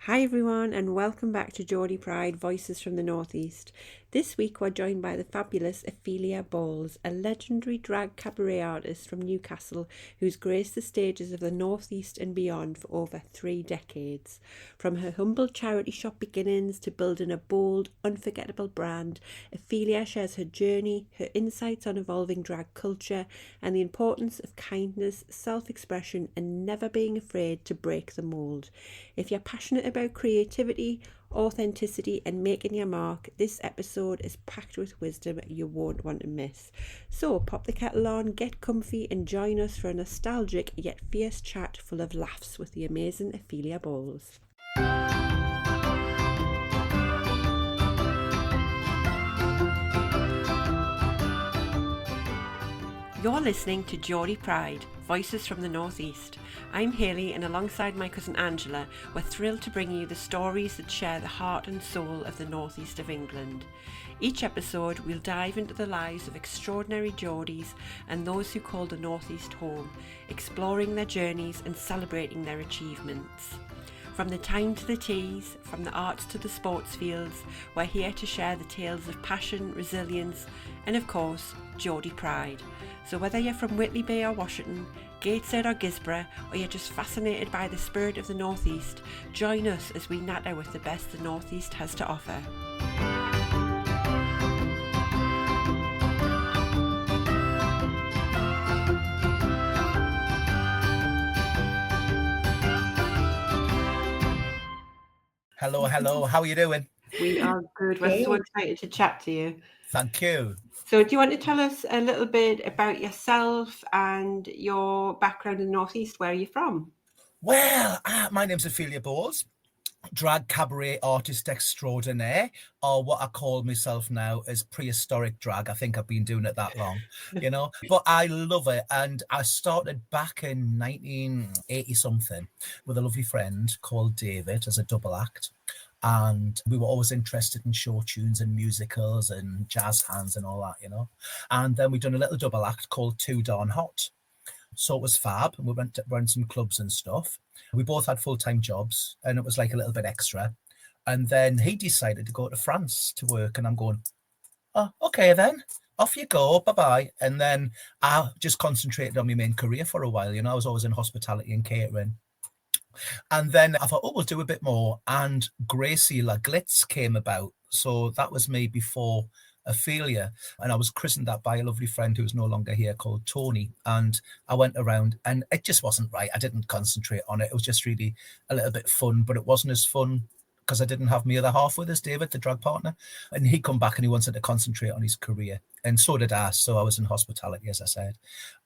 Hi everyone and welcome back to Geordie Pride, Voices from the Northeast. This week we're joined by the fabulous Ophelia Balls, a legendary drag cabaret artist from Newcastle who's graced the stages of the Northeast and beyond for over 3 decades. From her humble charity shop beginnings to building a bold, unforgettable brand, Ophelia shares her journey, her insights on evolving drag culture and the importance of kindness, self-expression and never being afraid to break the mould. If you're passionate about creativity, authenticity and making your mark, this episode is packed with wisdom you won't want to miss. So pop the kettle on, get comfy and join us for a nostalgic yet fierce chat full of laughs with the amazing Ophelia Balls. You're listening to Geordie Pride, Voices from the Northeast. I'm Hayley and alongside my cousin Angela, we're thrilled to bring you the stories that share the heart and soul of the Northeast of England. Each episode we'll dive into the lives of extraordinary Geordies and those who call the Northeast home, exploring their journeys and celebrating their achievements. From the time to the teas, from the arts to the sports fields, we're here to share the tales of passion, resilience and of course, Geordie Pride. So whether you're from Whitley Bay or Washington, Gateshead or Gisborough, or you're just fascinated by the spirit of the Northeast, join us as we natter with the best the Northeast has to offer. Hello, how are you doing? We are good. We're so excited to chat to you. Thank you. So do you want to tell us a little bit about yourself and your background in the Northeast? Where are you from? Well, my name's Ophelia Balls, drag cabaret artist extraordinaire, or what I call myself now is prehistoric drag. I think I've been doing it that long, but I love it. And I started back in 1980 something with a lovely friend called David as a double act. And we were always interested in show tunes and musicals and jazz hands and all that, And then we done a little double act called Too Darn Hot. So it was fab, and we went around some clubs and stuff. We both had full-time jobs, and it was like a little bit extra. And then he decided to go to France to work, and I'm going, oh, okay then, off you go, bye-bye. And then I just concentrated on my main career for a while. I was always in hospitality and catering. And then I thought, we'll do a bit more. And Gracie La Glitz came about. So that was me before Ophelia. And I was christened that by a lovely friend who is no longer here called Tony. And I went around and it just wasn't right. I didn't concentrate on it. It was just really a little bit fun, but it wasn't as fun because I didn't have my other half with us, David, the drag partner. And he'd come back and he wanted to concentrate on his career. And so did I. So I was in hospitality, as I said.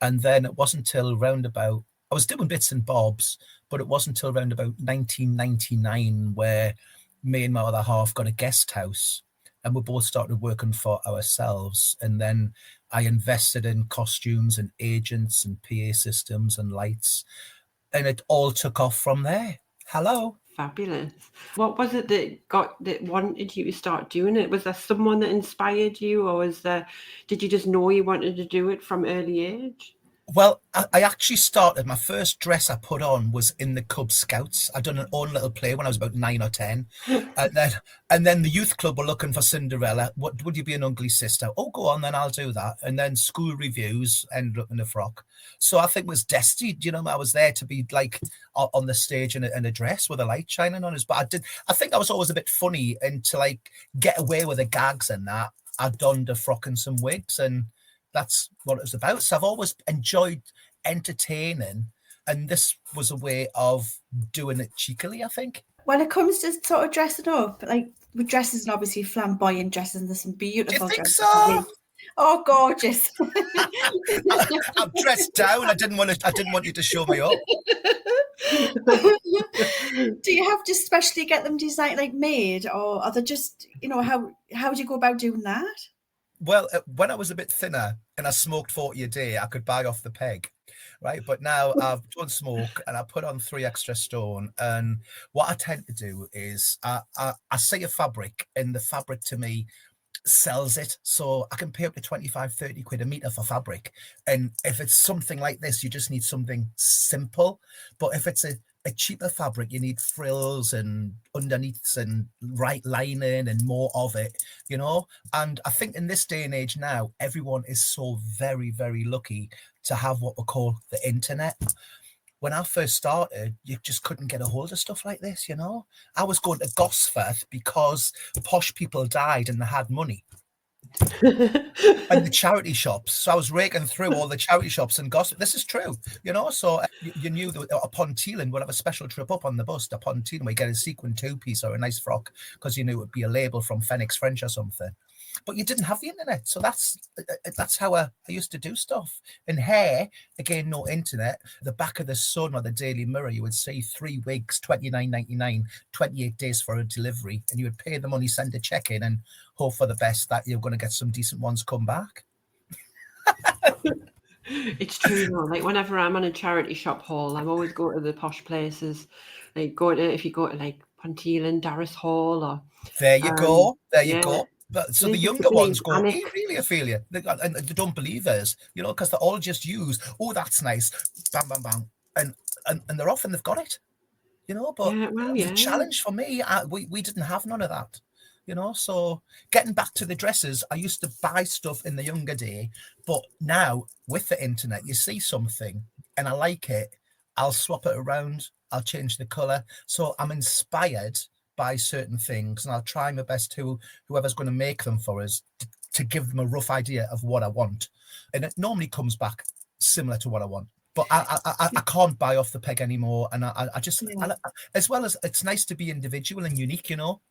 And then it wasn't till roundabout, I was doing bits and bobs, but it wasn't until around about 1999 where me and my other half got a guest house and we both started working for ourselves. And then I invested in costumes and agents and PA systems and lights, and it all took off from there. Hello. Fabulous. What was it that wanted you to start doing it? Was there someone that inspired you, or did you just know you wanted to do it from early age? Well, I actually started, my first dress I put on was in the Cub Scouts. I'd done an own little play when I was about 9 or 10. and then the youth club were looking for Cinderella. What would you be an ugly sister? Oh, go on, then I'll do that. And then school reviews ended up in a frock. So I think it was destined, I was there to be like on the stage in a dress with a light shining on us. But I think I was always a bit funny, and to like get away with the gags and that, I donned a frock and some wigs, and that's what it was about. So I've always enjoyed entertaining, and this was a way of doing it cheekily, I think. When it comes to sort of dressing up, like with dresses and obviously flamboyant dresses, and there's some beautiful Do you think dresses. so? Oh, gorgeous! I'm dressed down. I didn't want you to show me up. Do you have to specially get them designed, like made, or are they just, how do you go about doing that? Well, when I was a bit thinner and I smoked 40 a day, I could buy off the peg, right? But now I don't smoke and I put on 3 extra stone. And what I tend to do is I see a fabric, and the fabric to me sells it. So I can pay up to 25, 30 quid a meter for fabric. And if it's something like this, you just need something simple. But if it's a a cheaper fabric, you need frills and underneaths and right lining and more of it, you know. And I think in this day and age now, everyone is so very, very lucky to have what we call the internet. When I first started, you just couldn't get a hold of stuff like this, you know. I was going to Gosforth because posh people died and they had money. And the charity shops. So I was raking through all the charity shops and gossip. This is true, you know. So you knew that upon Teelan would have a special trip up on the bus to Ponteelan where you get a sequin two-piece or a nice frock because you knew it would be a label from Phoenix French or something. But you didn't have the internet, so that's how I used to do stuff. And hair, again, no internet. The back of the Sun or the Daily Mirror, you would see 3 wigs, $29.99, 28 days for a delivery, and you would pay the money, send a check in, and hope for the best that you're going to get some decent ones come back. It's true though. Like whenever I'm on a charity shop haul, I'm always going to the posh places. Like if you go to like Ponteelan, Darras Hall, or there you go. yeah. But so They the just younger ones go, panic. hey, really, Ophelia? And they don't believe us, you know, because they all just use, oh, that's nice, bam, bam, bam, and they're off and they've got it, you know. But Yeah, well, it was yeah. a challenge for me. We didn't have none of that, you know. So getting back to the dresses, I used to buy stuff in the younger day, but now with the internet, you see something and I like it, I'll swap it around, I'll change the color. So I'm inspired by certain things, and I'll try my best to whoever's going to make them for us to give them a rough idea of what I want, and it normally comes back similar to what I want. But I can't buy off the peg anymore, and I just as well as it's nice to be individual and unique, you know.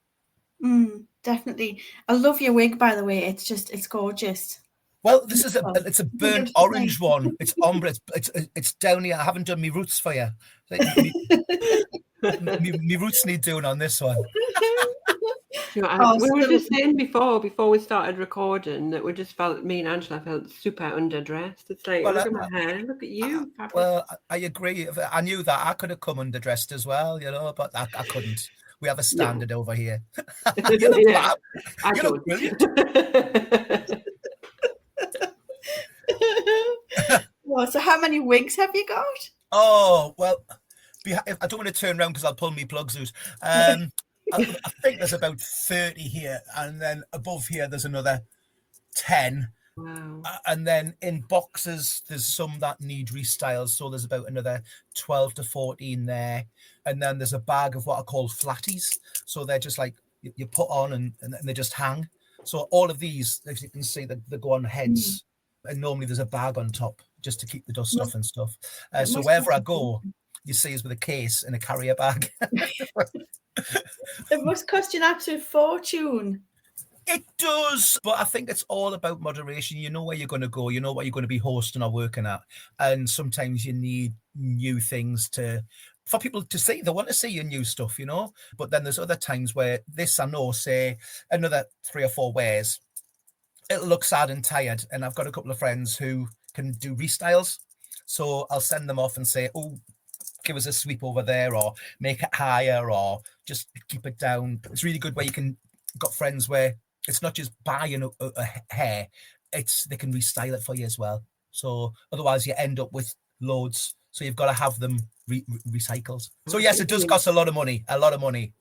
Definitely. I love your wig, by the way. It's gorgeous. Well, this is it's a burnt orange one. It's ombre. It's down here. I haven't done my roots for you. My roots need doing on this one. You know, we were just saying before we started recording that we just felt, me and Angela felt super underdressed. It's like, look at my hair, look at you. Well, I agree. I knew that I could have come underdressed as well, you know, but I couldn't. We have a standard over here. You look fab. You look brilliant. Well, so how many wigs have you got? Oh, well, I don't want to turn around because I'll pull me plugs out. I think there's about 30 here, and then above here there's another 10. Wow. And then in boxes there's some that need restyles, so there's about another 12 to 14 there. And then there's a bag of what I call flatties, so they're just like you put on and they just hang. So all of these, if you can see, they go on heads, and normally there's a bag on top just to keep the dust off and stuff. So wherever I go, you see us with a case and a carrier bag. It must cost you an absolute fortune. It does, but I think it's all about moderation. You know where you're going to go, you know what you're going to be hosting or working at, and sometimes you need new things for people to see. They want to see your new stuff, you know. But then there's other times where this, I know, say another 3 or 4 wears, it'll look sad and tired, and I've got a couple of friends who can do restyles, so I'll send them off and say, oh, give us a sweep over there, or make it higher, or just keep it down. It's really good where you can got friends where it's not just buying a hair, it's they can restyle it for you as well. So otherwise you end up with loads, so you've got to have them recycled. So yes, it does cost a lot of money.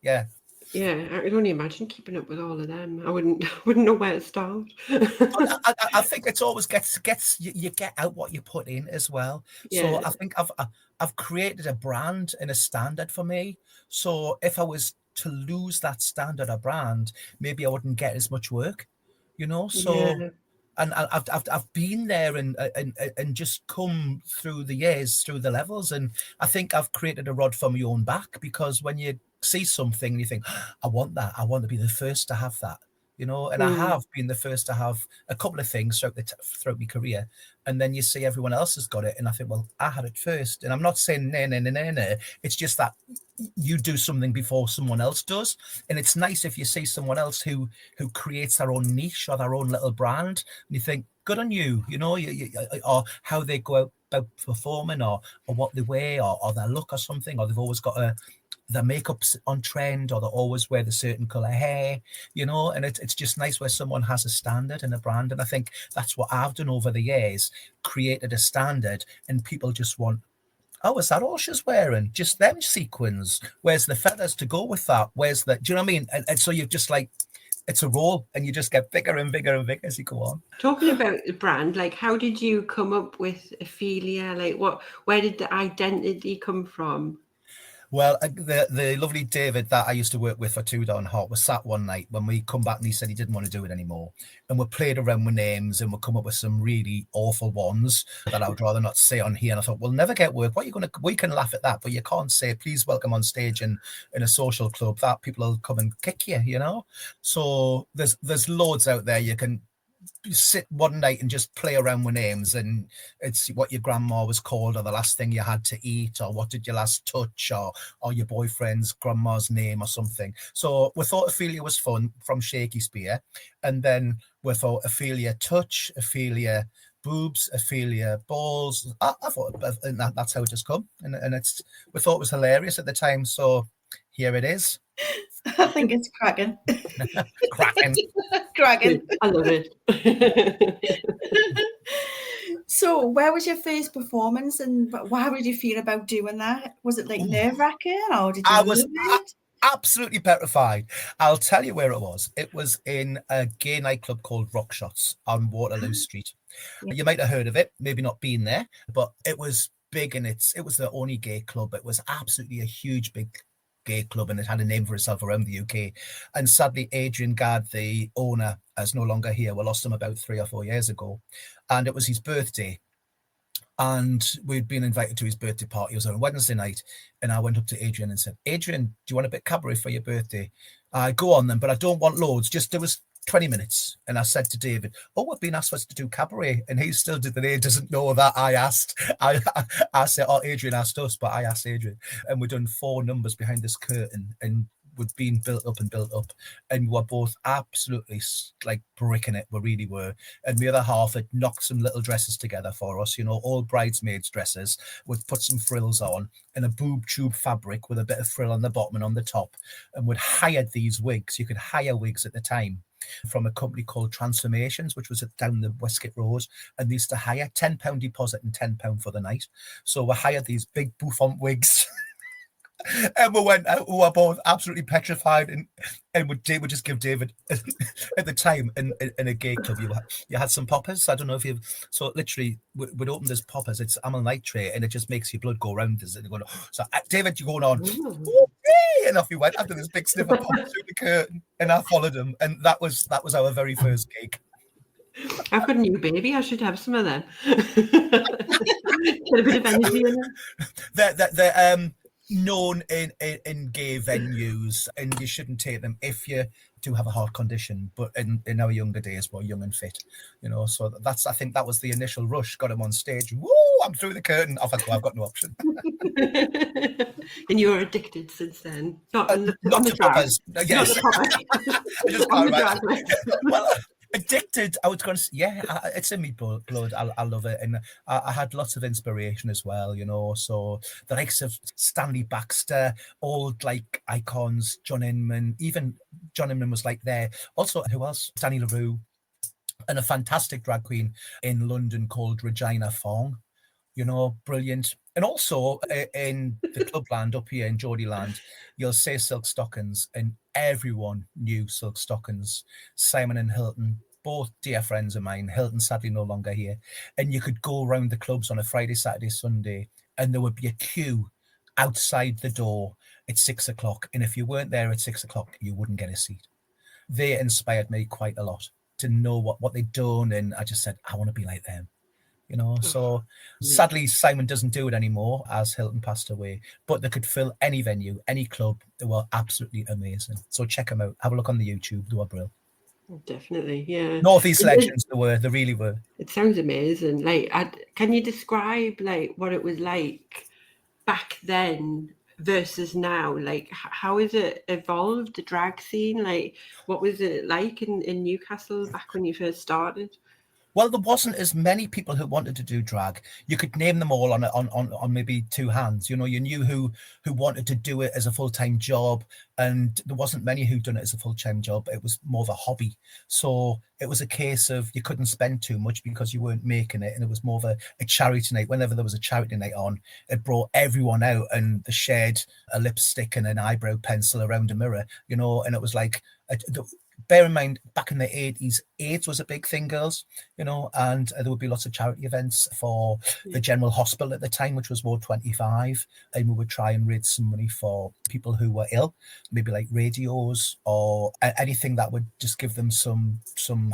Yeah I could only imagine keeping up with all of them. I wouldn't know where to start. I think it's always gets you get out what you put in as well. So I think I've created a brand and a standard for me. So if I was to lose that standard or brand, maybe I wouldn't get as much work, you know. So and I've been there and just come through the years, through the levels, and I think I've created a rod for my own back, because when you see something and you think, I want that, I want to be the first to have that, you know. And I have been the first to have a couple of things throughout my career, and then you see everyone else has got it, and I think, well, I had it first. And I'm not saying no. It's just that you do something before someone else does, and it's nice if you see someone else who creates their own niche or their own little brand, and you think, good on you, you know, or how they go about performing, or what they wear, or their look or something, or they've always got their makeup's on trend, or they always wear the certain color hair, you know. And it's just nice where someone has a standard and a brand. And I think that's what I've done over the years, created a standard, and people just want oh, is that all she's wearing? Just them sequins? Where's the feathers to go with that? Where's the, do you know what I mean? And so you're just like, it's a roll, and you just get bigger and bigger and bigger as you go on. Talking about the brand, like, how did you come up with Ophelia? Like, where did the identity come from? Well, the lovely David that I used to work with for Two Down Hot was sat one night when we come back, and he said he didn't want to do it anymore. And we played around with names, and we come up with some really awful ones that I would rather not say on here. And I thought, we'll never get work. What are you going to? We can laugh at that, but you can't say, please welcome on stage in a social club. That people will come and kick you, you know. So there's loads out there. You can sit one night and just play around with names, and it's what your grandma was called, or the last thing you had to eat, or what did you last touch, or your boyfriend's grandma's name or something. So we thought Ophelia was fun from Shaky Spear, and then we thought Ophelia touch, Ophelia boobs, Ophelia balls. I thought that's how it has come, and we thought it was hilarious at the time, so here it is. I think it's cracking. Cracking. Cracking. I love it. So where was your first performance, and how did you feel about doing that? Was it like nerve-wracking, or did you I was love it? absolutely petrified. I'll tell you where it was. It was in a gay nightclub called Rockshots on Waterloo Street. Yeah. You might have heard of it, maybe not been there, but it was big, and it was the only gay club. It was absolutely a huge, big gay club, and it had a name for itself around the UK. And sadly, Adrian Gadd, the owner, is no longer here. We lost him about 3 or 4 years ago, and it was his birthday. And we'd been invited to his birthday party. It was on a Wednesday night, and I went up to Adrian and said, Adrian, do you want a bit of cabaret for your birthday? Go on then, but I don't want loads. Just there was 20 minutes. And I said to David, oh, we've been asked for us to do cabaret. And he still doesn't know that I asked. I said, oh, Adrian asked us, but I asked Adrian. And we've done 4 numbers behind this curtain, and we'd been built up, and we were both absolutely like bricking it. We really were. And the other half had knocked some little dresses together for us, you know, all bridesmaids dresses. We'd put some frills on and a boob tube fabric with a bit of frill on the bottom and on the top. And we'd hired these wigs. You could hire wigs at the time from a company called Transformations, which was down the Westgate Road, and they used to hire £10 deposit and £10 for the night. So we hired these big bouffant wigs. And we went out, we were both absolutely petrified, and would just give David at the time in a gay club. You had some poppers. I don't know if you've, so literally we'd open this poppers. It's amyl nitrate, and it just makes your blood go round. And going, so David, you're going on, okay, and off he went after this big sniff of pop through the curtain, and I followed him, and that was our very first gig. I've got a new baby. I should have some of them. Get a bit of energy in them. They're known in gay venues, and you shouldn't take them if you do have a heart condition. But in our younger days, we're young and fit, you know. So I think that was the initial rush. Got him on stage. Woo! I'm through the curtain. Off I go. I've got no option. And you're addicted since then. Not to poppers. Yes. Well, addicted, I was going to say, yeah, it's in me blood. I love it. And I had lots of inspiration as well, you know. So the likes of Stanley Baxter, old like icons, John Inman, even John Inman was like there. Also, who else? Danny LaRue, and a fantastic drag queen in London called Regina Fong, you know, brilliant. And also in the clubland up here in Geordie land, you'll say Silk Stockings, and everyone knew Silk Stockings. Simon and Hilton, both dear friends of mine. Hilton sadly no longer here. And you could go around the clubs on a Friday, Saturday, Sunday, and there would be a queue outside the door at 6 o'clock. And if you weren't there at 6 o'clock, you wouldn't get a seat. They inspired me quite a lot to know what they'd done. And I just said, I want to be like them. You know, so sadly, Simon doesn't do it anymore as Hilton passed away, but they could fill any venue, any club. They were absolutely amazing. So check them out. Have a look on the YouTube. They were brilliant. Definitely, yeah. Northeast legends, they really were. It sounds amazing. Like, can you describe like what it was like back then versus now? Like, how has it evolved, the drag scene? Like, what was it like in Newcastle back when you first started? Well, there wasn't as many people who wanted to do drag. You could name them all on maybe two hands. You know, you knew who wanted to do it as a full-time job, and there wasn't many who'd done it as a full-time job. It was more of a hobby. So it was a case of you couldn't spend too much because you weren't making it, and it was more of a charity night. Whenever there was a charity night on, it brought everyone out, and they shared a lipstick and an eyebrow pencil around a mirror, you know, and it was like bear in mind, back in the 80s, AIDS was a big thing, girls, you know, and there would be lots of charity events for the General Hospital at the time, which was Ward 25, and we would try and raise some money for people who were ill, maybe like radios or anything that would just give them some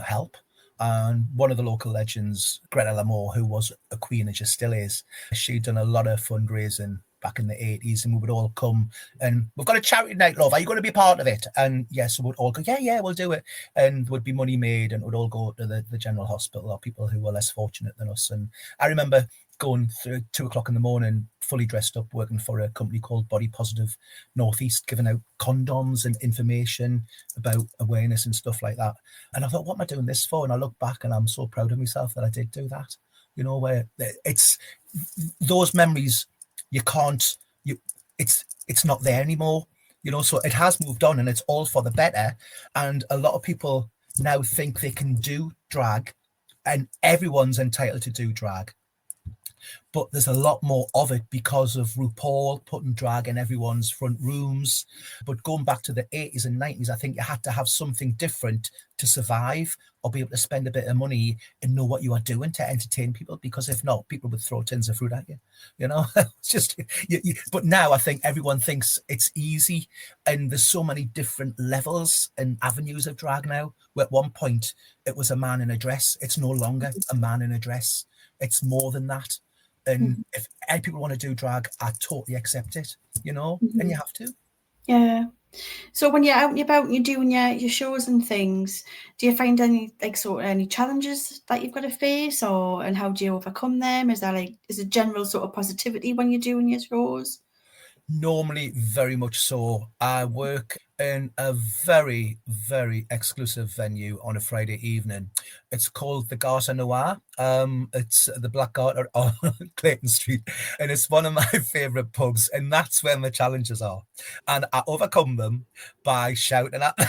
help. And one of the local legends, Greta Lamore, who was a queen and she still is, she'd done a lot of fundraising back in the 80s, and we would all come and we've got a charity night, love, are you going to be part of it? And yes, we would all go, yeah, we'll do it. And there would be money made, and it would all go to the General Hospital or people who were less fortunate than us. And I remember going through 2 o'clock in the morning, fully dressed up, working for a company called Body Positive Northeast, giving out condoms and information about awareness and stuff like that. And I thought, what am I doing this for? And I look back and I'm so proud of myself that I did do that. You know, where it's those memories, you can't, it's not there anymore, you know. So it has moved on, and it's all for the better. And a lot of people now think they can do drag, and everyone's entitled to do drag, but there's a lot more of it because of RuPaul putting drag in everyone's front rooms. But going back to the 80s and 90s, I think you had to have something different to survive, or be able to spend a bit of money and know what you are doing to entertain people, because if not, people would throw tins of fruit at you, you know. It's just but now I think everyone thinks it's easy, and there's so many different levels and avenues of drag now, where at one point it was a man in a dress. It's no longer a man in a dress, it's more than that. And if any people want to do drag, I totally accept it, you know, and you have to. Yeah. So when you're out and about and you're doing your shows and things, do you find any any challenges that you've got to face, and how do you overcome them? Is a general sort of positivity when you're doing your shows? Normally, very much so. I work in a very, very exclusive venue on a Friday evening. It's called the Garter Noir. It's the Black Garter on Clayton Street, and it's one of my favourite pubs, and that's where my challenges are. And I overcome them by shouting at them.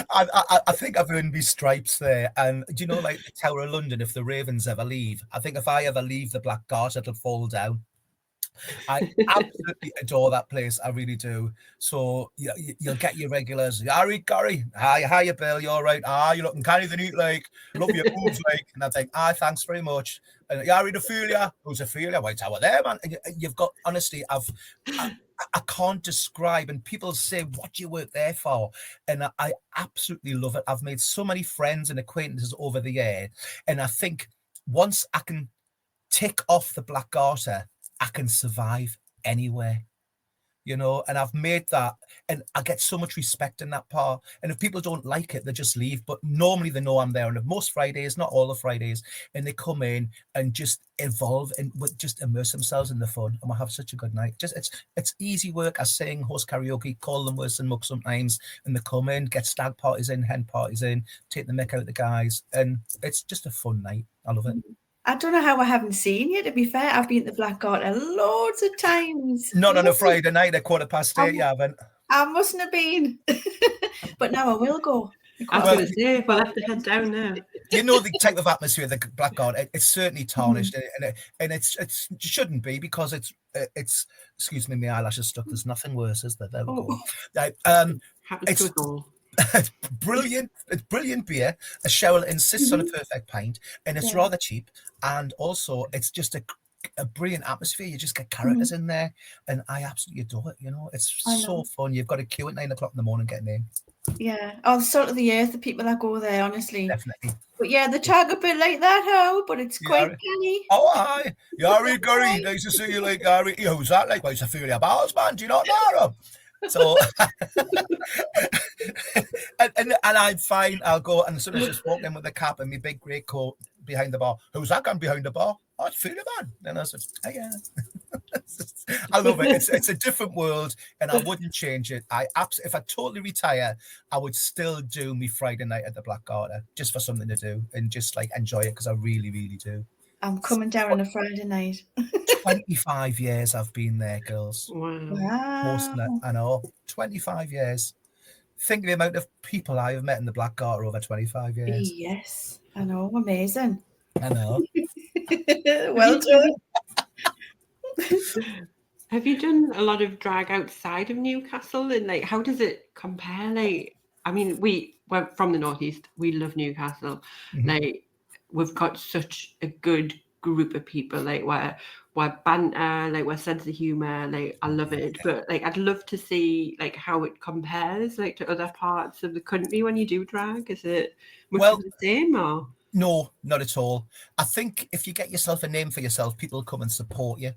I think I've earned me stripes there. And do you know, like the Tower of London, if the Ravens ever leave, I think if I ever leave the Black Garter, it'll fall down. I absolutely adore that place. I really do. So you'll get your regulars. Harry, Gary, hi, Bill. You all right? You looking canny the neat, like, love your moves, like. And I think, thanks very much. And Harry, Ophelia, who's Ophelia? Wait, how are there, man? And you've got, honestly, I can't describe. And people say, what do you work there for? And I absolutely love it. I've made so many friends and acquaintances over the year. And I think once I can tick off the Black Garter, I can survive anywhere, you know, and I've made that, and I get so much respect in that part. And if people don't like it, they just leave. But normally they know I'm there. And most Fridays, not all the Fridays, and they come in and just evolve and just immerse themselves in the fun. And we'll have such a good night. Just it's easy work. I sing, host karaoke, call them worse than muck sometimes, and they come in, get stag parties in, hen parties in, take the mick out of the guys, and it's just a fun night. I love it. I don't know how I haven't seen you, to be fair. I've been to the Black Garter loads of times. Not on a Friday night at 8:15, you haven't. I mustn't have been. But now I will go. I was going to say, we'll have to head down now. You know the type of atmosphere the Black Garter, it's certainly tarnished, and it shouldn't be, because it's excuse me, my eyelashes stuck. There's nothing worse, is there? There we go. It's brilliant beer. A Showell insists on a perfect pint, and it's rather cheap, and also it's just a brilliant atmosphere. You just get characters in there, and I absolutely adore it. You know, it's so fun. You've got to queue at 9 o'clock in the morning getting in. Yeah, the salt of the earth, the people that go there, honestly. Definitely. But yeah, the tag a bit like that, but it's quite canny. Oh, hi. Yari, Gary, nice to see you, like, Gary. Who's that, like? Well, it's Ophelia Balls-drag, do you not know him? So, and I'm fine. I'll go, and as soon as I just walk in with the cap and my big grey coat, behind the bar. Who's that gun behind the bar? Oh, it's Ophelia man. And I said, oh, yeah. I love it. It's a different world, and I wouldn't change it. If I totally retire, I would still do me Friday night at the Black Garter just for something to do and just like enjoy it, because I really, really do. I'm coming down on a Friday night. 25 years I've been there, girls. Wow. I know, 25 years. Think of the amount of people I have met in the Black Garter over 25 years. Yes, I know. Amazing. I know. Well done. Have you done a lot of drag outside of Newcastle, and like how does it compare? Like, I mean, we're from the northeast. We love Newcastle. Mhm. Like, we've got such a good group of people. Like, we're banter, like we're sense of humor. Like, I love it. But like, I'd love to see like how it compares like to other parts of the country when you do drag. Is it much of the same or? No, not at all. I think if you get yourself a name for yourself, people will come and support you.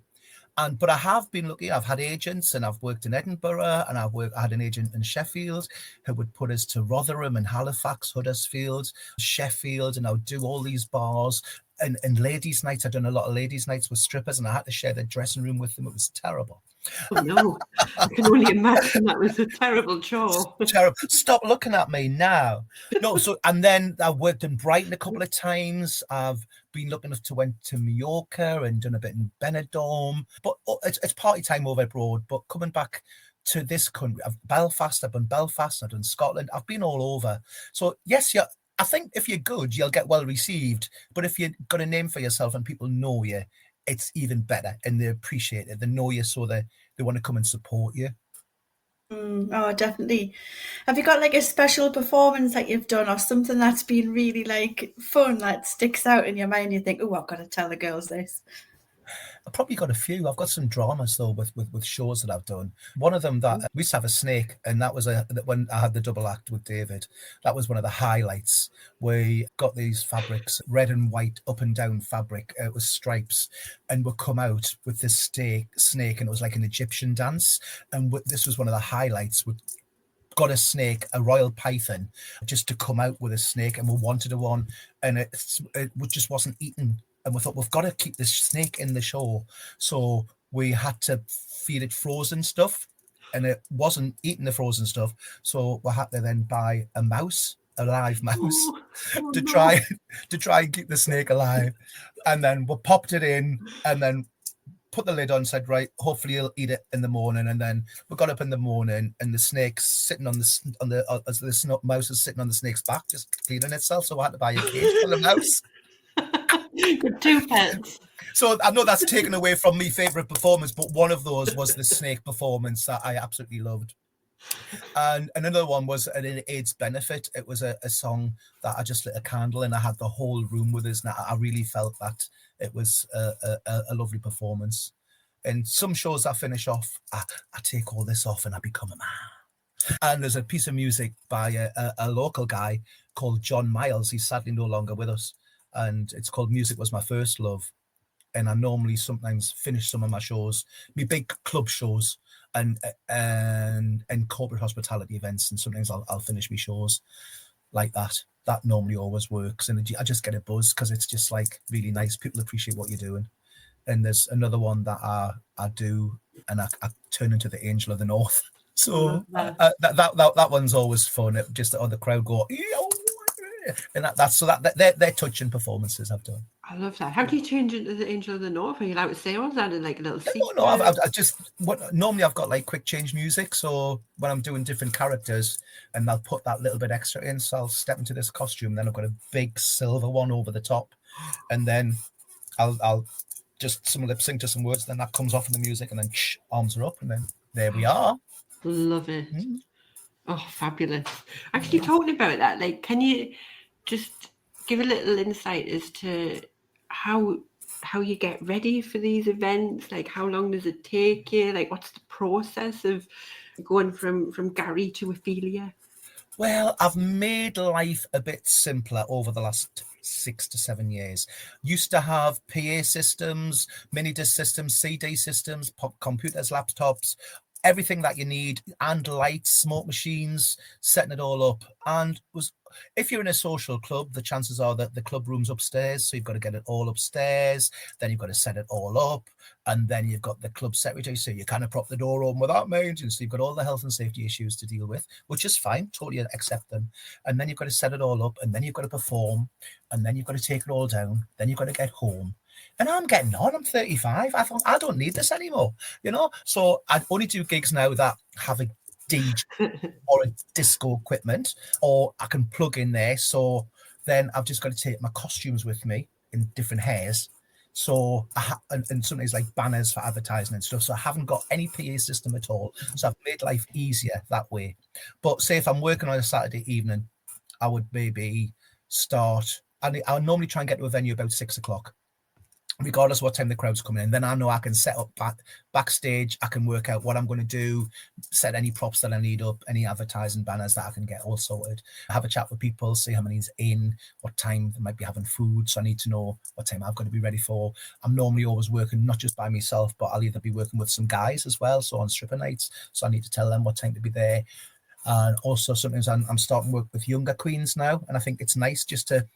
But I have been lucky. I've had agents, and I've worked in Edinburgh, and I had an agent in Sheffield who would put us to Rotherham and Halifax, Huddersfield, Sheffield, and I would do all these bars. And ladies' nights, I've done a lot of ladies' nights with strippers, and I had to share the dressing room with them. It was terrible. Oh no, I can only imagine that was a terrible chore. Terrible. Stop looking at me now. No, and then I worked in Brighton a couple of times. I've been lucky enough to went to Mallorca and done a bit in Benidorm. But it's party time over abroad. But coming back to this country, I've done Belfast, I've done Scotland. I've been all over. So yes, I think if you're good, you'll get well received. But if you've got a name for yourself and people know you, it's even better, and they appreciate it. They know you, so they want to come and support you. Oh, definitely. Have you got like a special performance that you've done, or something that's been really like fun that sticks out in your mind? You think, oh, I've got to tell the girls this. I've probably got a few. I've got some dramas though with shows that I've done. One of them that we used to have a snake, and that was when I had the double act with David. That was one of the highlights. We got these fabrics, red and white, up and down fabric. It was stripes, and we come out with this snake, and it was like an Egyptian dance. And this was one of the highlights. We got a snake, a royal python, just to come out with a snake, and we wanted one, and it just wasn't eaten. And we thought, we've got to keep this snake in the show. So we had to feed it frozen stuff, and it wasn't eating the frozen stuff. So we had to then buy a live mouse, to try and keep the snake alive. And then we popped it in, and then put the lid on, said, right, hopefully you'll eat it in the morning. And then we got up in the morning, and the snake's sitting as the mouse is sitting on the snake's back, just cleaning itself. So I had to buy a cage for the mouse. With 2 pets. So I know that's taken away from my favourite performance, but one of those was the snake performance that I absolutely loved. And another one was an AIDS benefit. It was a song that I just lit a candle, and I had the whole room with us, and I really felt that it was a lovely performance. And some shows I finish off, I take all this off and I become a man. And there's a piece of music by a local guy called John Miles. He's sadly no longer with us. And it's called Music Was My First Love. And I normally sometimes finish some of my shows, my big club shows and corporate hospitality events. And sometimes I'll finish my shows like that. That normally always works. And I just get a buzz, because it's just like really nice. People appreciate what you're doing. And there's another one that I do, and I turn into the Angel of the North. So that one's always fun. It just the crowd go, yo! And they're touching performances I've done. I love that. How do you change into the Angel of the North? Are you allowed to say, or is that like a little secret? No, I've just normally I've got like quick change music. So when I'm doing different characters, and I'll put that little bit extra in, so I'll step into this costume. Then I've got a big silver one over the top, and then I'll just some lip sync to some words. Then that comes off in the music, and then arms are up, and then there we are. Love it. Oh, fabulous. Actually, talking about that, like, can you just give a little insight as to how you get ready for these events? Like, how long does it take you? Like, what's the process of going from Gary to Ophelia? Well, I've made life a bit simpler over the last 6 to 7 years. Used to have PA systems, mini disc systems, CD systems, computers, laptops. everything that you need, and lights, smoke machines, setting it all up. And if you're in a social club, the chances are that the club room's upstairs, so you've got to get it all upstairs, then you've got to set it all up, and then you've got the club secretary, so you kind of prop the door open without maintenance, so you've got all the health and safety issues to deal with, which is fine, totally accept them. And then you've got to set it all up, and then you've got to perform, and then you've got to take it all down, then you've got to get home. And I'm getting on, I'm 35, I thought, I don't need this anymore, so I only do gigs now that have a DJ or a disco equipment, or I can plug in there. So then I've just got to take my costumes with me in different hairs. So and sometimes like banners for advertising and stuff. So I haven't got any PA system at all. So I've made life easier that way. But say if I'm working on a Saturday evening, I would maybe start. I normally try and get to a venue about 6 o'clock. Regardless of what time the crowd's coming in, then I know I can set up backstage. I can work out what I'm going to do, set any props that I need up, any advertising banners that I can get all sorted. Have a chat with people, see how many's in, what time they might be having food. So I need to know what time I've got to be ready for. I'm normally always working not just by myself, but I'll either be working with some guys as well. So on stripper nights, so I need to tell them what time to be there. And also sometimes I'm starting work with younger queens now, and I think it's nice just to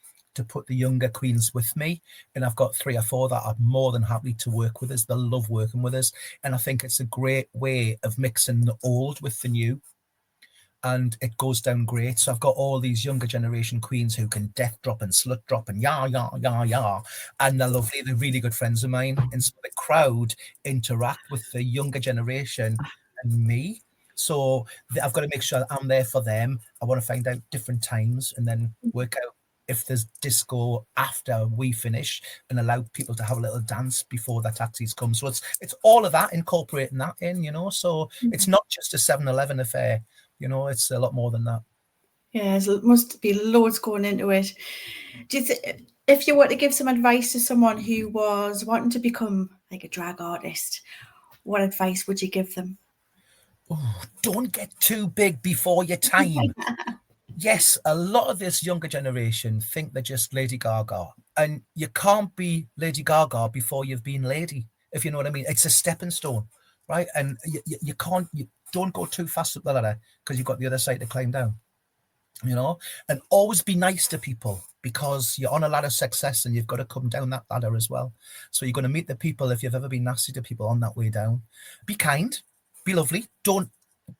put the younger queens with me, and I've got 3 or 4 that are more than happy to work with us. They love working with us, and I think it's a great way of mixing the old with the new, and it goes down great. So I've got all these younger generation queens who can death drop and slut drop and yah, and they're lovely. They're really good friends of mine, and so the crowd interact with the younger generation and me. So I've got to make sure that I'm there for them. I want to find out different times and then work out if there's disco after we finish, and allow people to have a little dance before the taxis come. So it's all of that, incorporating that in, so it's not just a 7-Eleven affair, it's a lot more than that. Yeah, there must be loads going into it. Do you if you were to give some advice to someone who was wanting to become like a drag artist, what advice would you give them? Oh, don't get too big before your time. Yes, a lot of this younger generation think they're just Lady Gaga, and you can't be Lady Gaga before you've been lady, if you know what I mean. It's a stepping stone, right? And you don't go too fast up the ladder, because you've got the other side to climb down, and always be nice to people, because you're on a ladder of success and you've got to come down that ladder as well. So you're going to meet the people, if you've ever been nasty to people on that way down. Be kind, be lovely, don't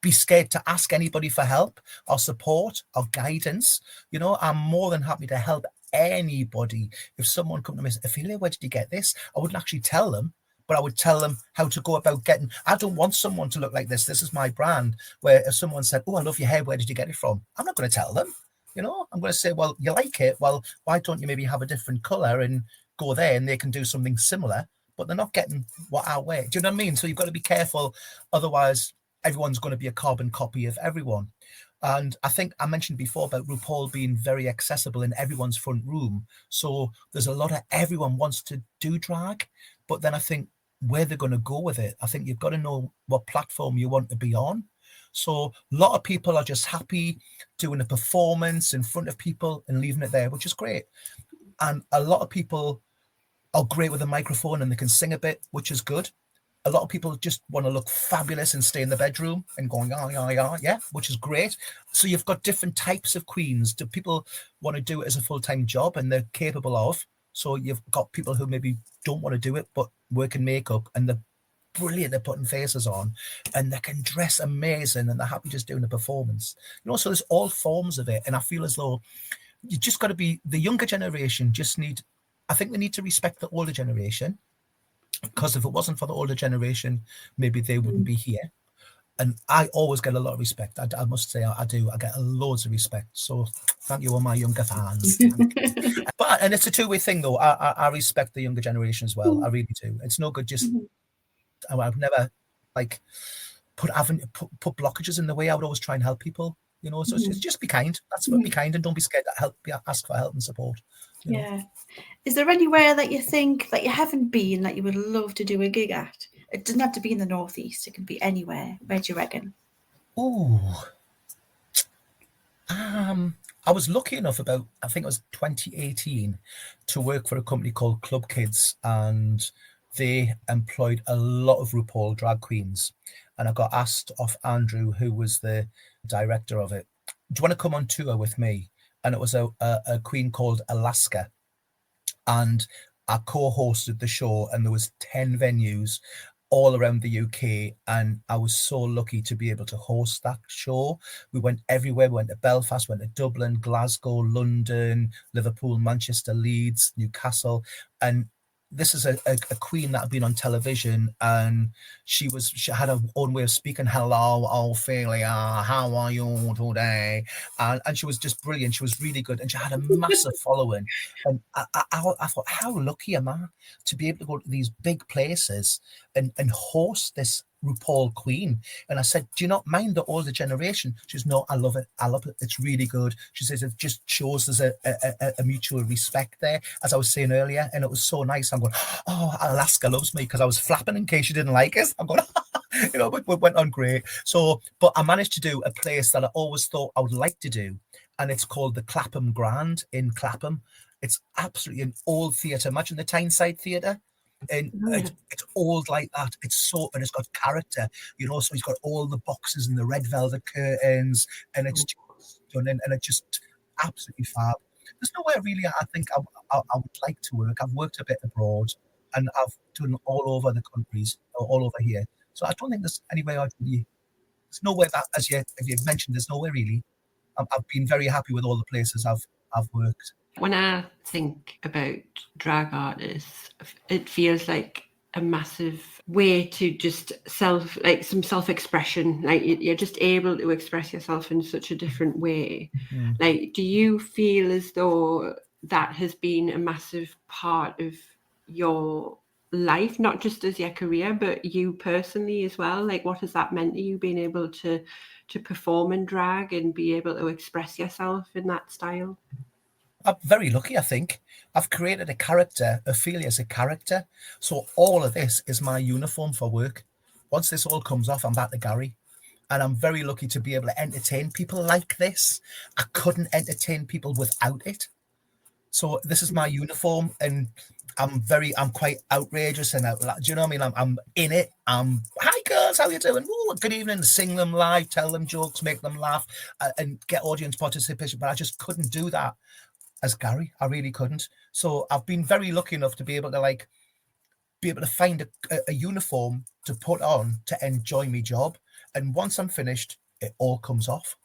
be scared to ask anybody for help or support or guidance. I'm more than happy to help anybody. If someone come to me and say, Ophelia, where did you get this? I wouldn't actually tell them, but I would tell them how to go about getting. I don't want someone to look like this. This is my brand. Where if someone said, oh, I love your hair, where did you get it from? I'm not going to tell them. I'm going to say, well, you like it. Well, why don't you maybe have a different color and go there, and they can do something similar, but they're not getting what I wear. Do you know what I mean? So you've got to be careful. Otherwise, everyone's going to be a carbon copy of everyone. And I think I mentioned before about RuPaul being very accessible in everyone's front room. So there's a lot of everyone wants to do drag, but then I think where they're going to go with it, I think you've got to know what platform you want to be on. So a lot of people are just happy doing a performance in front of people and leaving it there, which is great. And a lot of people are great with a microphone and they can sing a bit, which is good. A lot of people just want to look fabulous and stay in the bedroom and going, yeah, which is great. So you've got different types of queens. Do people want to do it as a full-time job and they're capable of? So you've got people who maybe don't want to do it, but work in makeup and they're brilliant at putting faces on and they can dress amazing and they're happy just doing a performance. So there's all forms of it. And I feel as though you just got to be, the younger generation I think they need to respect the older generation. Because if it wasn't for the older generation, maybe they wouldn't be here. And I always get a lot of respect. I must say, I do. I get loads of respect. So thank you, all my younger fans. And it's a two-way thing, though. I respect the younger generation as well. I really do. It's no good just. I've never put blockages in the way. I would always try and help people. So it's just be kind. That's what be kind, and don't be scared to ask for help and support. Yeah. Is there anywhere that you think that you haven't been that you would love to do a gig at? It doesn't have to be in the Northeast. It can be anywhere. Where do you reckon? Oh, I was lucky enough I think it was 2018, to work for a company called Club Kids, and they employed a lot of RuPaul drag queens. And I got asked off Andrew, who was the director of it, do you want to come on tour with me? And it was a queen called Alaska. And I co-hosted the show, and there was 10 venues all around the UK, and I was so lucky to be able to host that show. We went everywhere. We went to Belfast, went to Dublin, Glasgow, London, Liverpool, Manchester, Leeds, Newcastle, and this is a queen that had been on television, and she had her own way of speaking. Hello, Ophelia, how are you today? And she was just brilliant. She was really good, and she had a massive following. And I thought, how lucky am I to be able to go to these big places and host this RuPaul queen? And I said, do you not mind the older generation? She says, no, I love it. It's really good. She says it just shows there's a mutual respect there, as I was saying earlier, and it was so nice. I'm going, oh, Alaska loves me, because I was flapping in case you didn't like it. I'm going, it went on great. So, but I managed to do a place that I always thought I would like to do, and it's called the Clapham Grand in Clapham. It's absolutely an old theatre. Imagine the Tyneside Theatre. And it's old like that. It's so, and it's got character, so he's got all the boxes and the red velvet curtains, and it's just stunning, and it's just absolutely fab. There's nowhere really I think I would like to work. I've worked a bit abroad, and I've done all over the countries, all over here. So I don't think there's anywhere there's nowhere that, as you've mentioned, there's nowhere really. I've been very happy with all the places I've worked. When I think about drag artists, it feels like a massive way to just some self-expression. Like you're just able to express yourself in such a different way. Mm-hmm. Like, do you feel as though that has been a massive part of your life, not just as your career, but you personally as well? Like, what has that meant to you, being able to perform in drag and be able to express yourself in that style? I'm very lucky, I think. I've created a character. Ophelia's a character. So all of this is my uniform for work. Once this all comes off, I'm back to Gary. And I'm very lucky to be able to entertain people like this. I couldn't entertain people without it. So this is my uniform, and I'm quite outrageous and do you know what I mean? I'm in it. Hi girls, how you doing? Ooh, good evening. Sing them live, tell them jokes, make them laugh, and get audience participation. But I just couldn't do that as Gary. I really couldn't. So I've been very lucky enough to be able to find a uniform to put on to enjoy my job. And once I'm finished, it all comes off.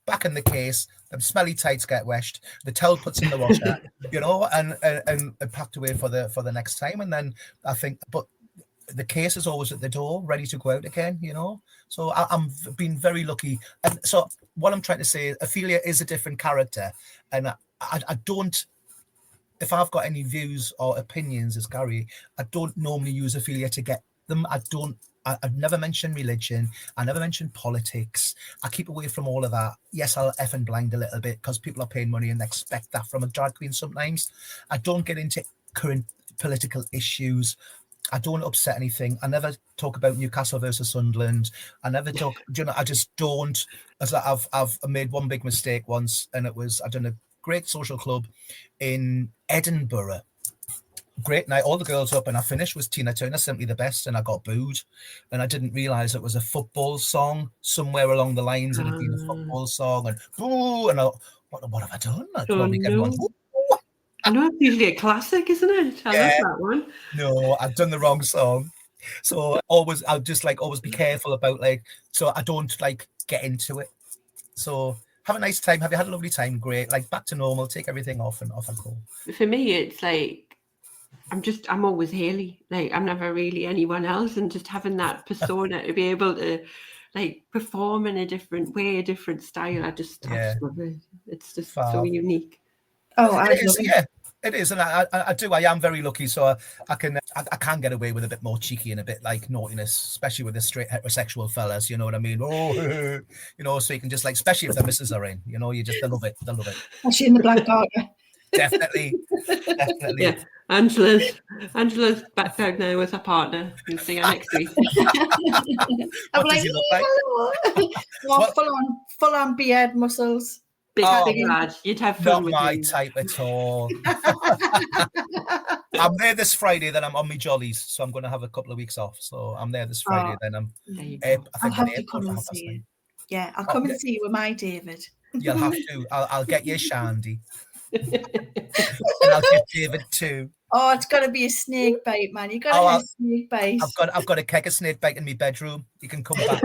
Back in the case, them smelly tights get washed, the towel puts in the washer, and packed away for the next time. And then I think, but the case is always at the door, ready to go out again, So I'm been very lucky. And so what I'm trying to say, Ophelia is a different character, and I don't, if I've got any views or opinions as Gary, I don't normally use Ophelia to get them. I've never mentioned religion. I never mentioned politics. I keep away from all of that. Yes, I'll F and blind a little bit because people are paying money and expect that from a drag queen sometimes. I don't get into current political issues. I don't upset anything. I never talk about Newcastle versus Sunderland. I never talk, I just don't. As I've made one big mistake once, and it was, I've done a great social club in Edinburgh. Great night, all the girls up, and I finished with Tina Turner, Simply the Best, and I got booed. And I didn't realise it was a football song. Somewhere along the lines, it had been a football song, and boo, and what have I done? I probably get everyone, I know it's usually a classic, isn't it? I love that one. No, I've done the wrong song. So I'll just always be careful about so I don't get into it. So have a nice time. Have you had a lovely time? Great. Back to normal, take everything off and go. For me, it's I'm always Hayley. I'm never really anyone else, and just having that persona to be able to perform in a different way, a different style. I just love it. It's just so unique. Oh, it is, and I do. I am very lucky, so I can get away with a bit more cheeky and a bit naughtiness, especially with the straight heterosexual fellas. You know what I mean? Oh, so you can just especially if the missus are in. You just they love it. Especially in the Black Garter. Definitely. Yeah, Angela's back out now with her partner. You'll see her next week. I'm full on beard muscles. Big Oh, lad, you'd have fun not with my these. type at all. I'm there this Friday, then I'm on my jollies, so I'm going to have a couple of weeks off. So I'm there this Friday, then I'm. There you I go. I'll think have I'm to come for and 9:30. see you. Yeah, I'll Oh, come yeah. and see you with my David. You'll have to. I'll get you a shandy, and I'll get David too. Oh, it's got to be a snake bite, man. You got to Oh, have a snake bite. I've got a keg of snake bite in my bedroom. You can come back.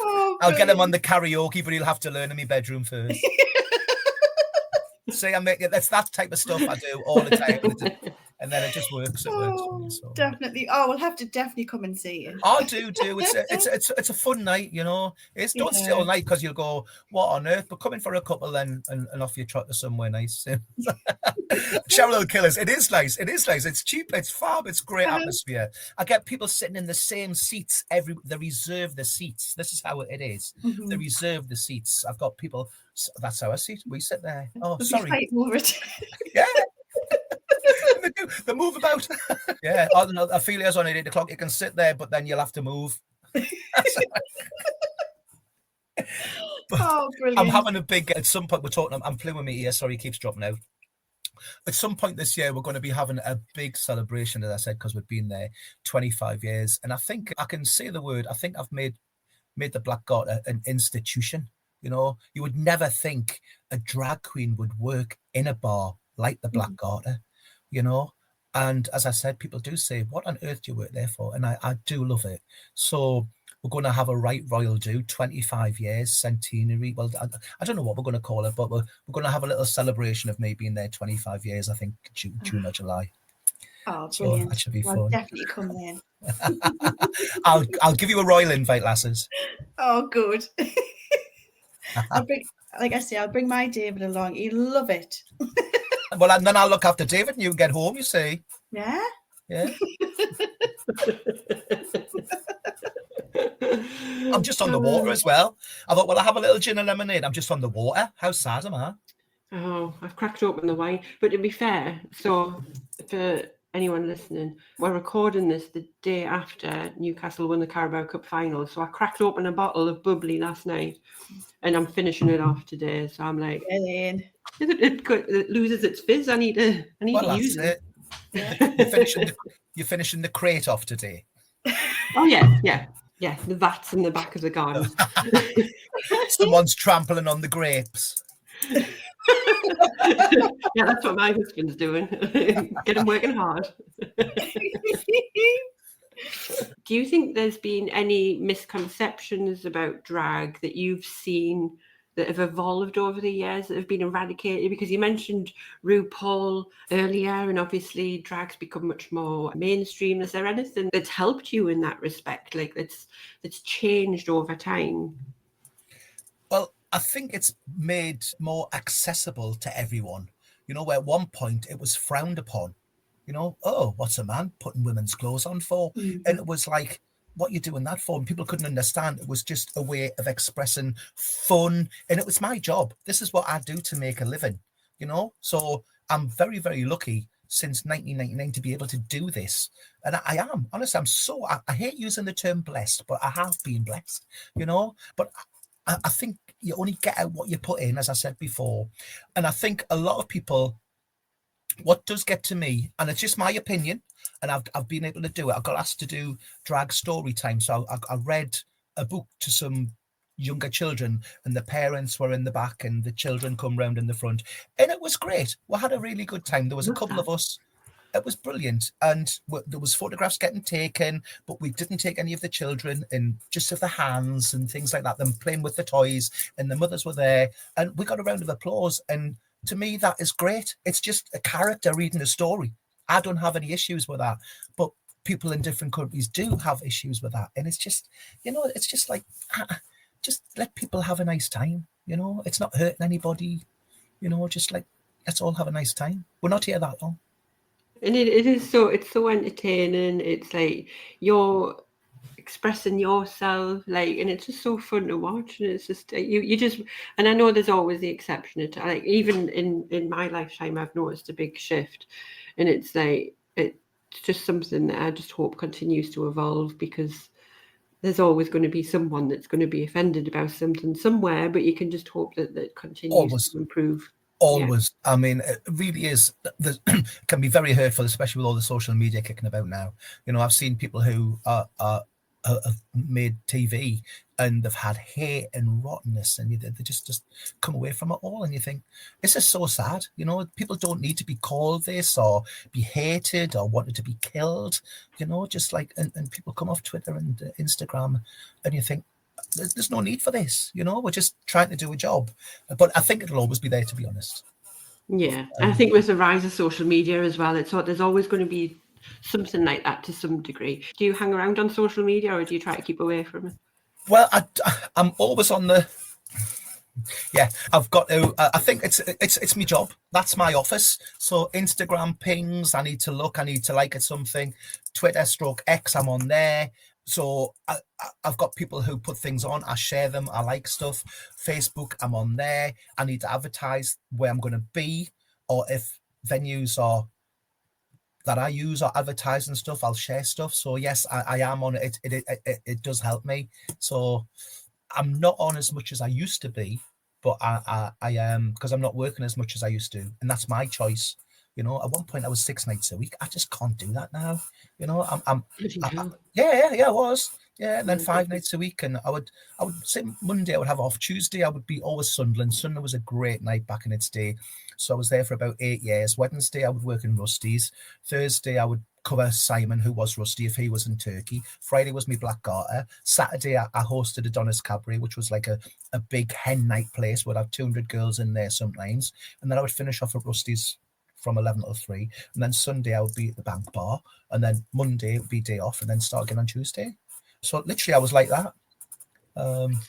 Oh, I'll get him on brilliant. the karaoke, but he'll have to learn in my bedroom first. See, that's that type of stuff I do all the time, and then it just works. It works for me. So Definitely. Oh, we'll have to definitely come and see you. I do. It's a fun night, you know. Don't stay all night because you'll go, what on earth? But come in for a couple then and off you trot to somewhere nice. Cheryl Killers. It is nice. It's cheap. It's fab. It's great atmosphere. I get people sitting in the same seats. They reserve the seats. This is how it is. Mm-hmm. They reserve the seats. I've got people. That's our seat. We sit there. Oh, We'll sorry. be fighting over it. Yeah. They move about. Yeah. Oh, no, Ophelia's on at 8 o'clock. You can sit there, but then you'll have to move. Oh, brilliant. I'm having a big, at some point, I'm playing with my ear. Sorry, it keeps dropping out. At some point this year, we're going to be having a big celebration, as I said, because we've been there 25 years. And I think I can say the word, I think I've made the Black Garter an institution. You know, you would never think a drag queen would work in a bar like the Black Garter, you know. And as I said, people do say, what on earth do you work there for? And I do love it. So we're going to have a right royal do, 25 years, centenary. Well, I don't know what we're going to call it, but we're going to have a little celebration of me being there 25 years, I think, June or July. Oh, so brilliant. That should be I'll fun. definitely come then. I'll give you a royal invite, lasses. Oh, good. I'll bring my David along. He'll love it. Well, and then I'll look after David and you get home, you see. Yeah? Yeah. I'm just on the water as well. I thought, well, I have a little gin and lemonade. I'm just on the water. How sad am I? Oh, I've cracked open the wine. But to be fair, so for anyone listening, we're recording this the day after Newcastle won the Carabao Cup final. So I cracked open a bottle of bubbly last night and I'm finishing it off today. So I'm like, it loses its fizz. I need to use it. You're finishing the crate off today. Oh, yeah. The vats in the back of the garden. Someone's trampling on the grapes. Yeah, that's what my husband's doing. Get him working hard. Do you think there's been any misconceptions about drag that you've seen that have evolved over the years, that have been eradicated? Because you mentioned RuPaul earlier, and obviously drag's become much more mainstream. Is there anything that's helped you in that respect, like that's changed over time? Well, I think it's made more accessible to everyone. You know, where at one point it was frowned upon. You know, oh, what's a man putting women's clothes on for? Mm-hmm. And it was like, what are you doing that for? And people couldn't understand. It was just a way of expressing fun. And it was my job. This is what I do to make a living, you know? So I'm very, very lucky since 1999 to be able to do this. And I am, honestly, I hate using the term blessed, but I have been blessed, you know? But I think you only get out what you put in, as I said before. And I think a lot of people, what does get to me, and it's just my opinion, and I've been able to do it. I got asked to do drag story time. So I read a book to some younger children and the parents were in the back and the children come round in the front. And it was great. We had a really good time. There was a couple of us. It was brilliant. And there was photographs getting taken, but we didn't take any of the children, and just of the hands and things like that, them playing with the toys, and the mothers were there. And we got a round of applause. And to me, that is great. It's just a character reading a story. I don't have any issues with that, but people in different countries do have issues with that. And it's just, you know, it's just like, just let people have a nice time. You know, it's not hurting anybody, you know, just like, let's all have a nice time. We're not here that long. And it's so entertaining. It's like you're expressing yourself, like, and it's just so fun to watch. And it's just you just, and I know there's always the exception. Like even in my lifetime, I've noticed a big shift, and it's like it's just something that I just hope continues to evolve, because there's always going to be someone that's going to be offended about something somewhere, but you can just hope that that continues Always. to improve. Always. I mean, it really is. It can be very hurtful, especially with all the social media kicking about now. You know, I've seen people who have made TV and they've had hate and rottenness, and they just come away from it all. And you think, this is so sad. You know, people don't need to be called this or be hated or wanted to be killed. You know, just like, and people come off Twitter and Instagram, and you think, there's no need for this, you know. We're just trying to do a job, but I think it'll always be there, to be honest. Yeah, and I think with the rise of social media as well, it's there's always going to be something like that to some degree. Do you hang around on social media, or do you try to keep away from it? Well, I'm always on the. Yeah, I've got to. I think it's my job. That's my office. So Instagram pings. I need to look. I need to like at something. Twitter / X. I'm on there. So I've got people who put things on. I share them. I like stuff. Facebook, I'm on there. I need to advertise where I'm going to be, or if venues are that I use or advertise and stuff, I'll share stuff. So yes, I am on it. It does help me. So I'm not on as much as I used to be, but I am, because I'm not working as much as I used to, and that's my choice. You know, at one point I was 6 nights a week. I just can't do that now. You know, yeah, I was. Yeah, and then 5 nights a week, and I would say Monday I would have off. Tuesday I would be always Sunderland. Sunderland was a great night back in its day, so I was there for about 8 years. Wednesday I would work in Rusty's. Thursday I would cover Simon, who was Rusty, if he was in Turkey. Friday was me Black Garter. Saturday I hosted Adonis Cabaret, which was like a big hen night place. We'd have 200 girls in there sometimes, and then I would finish off at Rusty's from 11 till 3, and then Sunday I would be at the Bank Bar, and then Monday it would be day off, and then start again on Tuesday. So literally I was like that.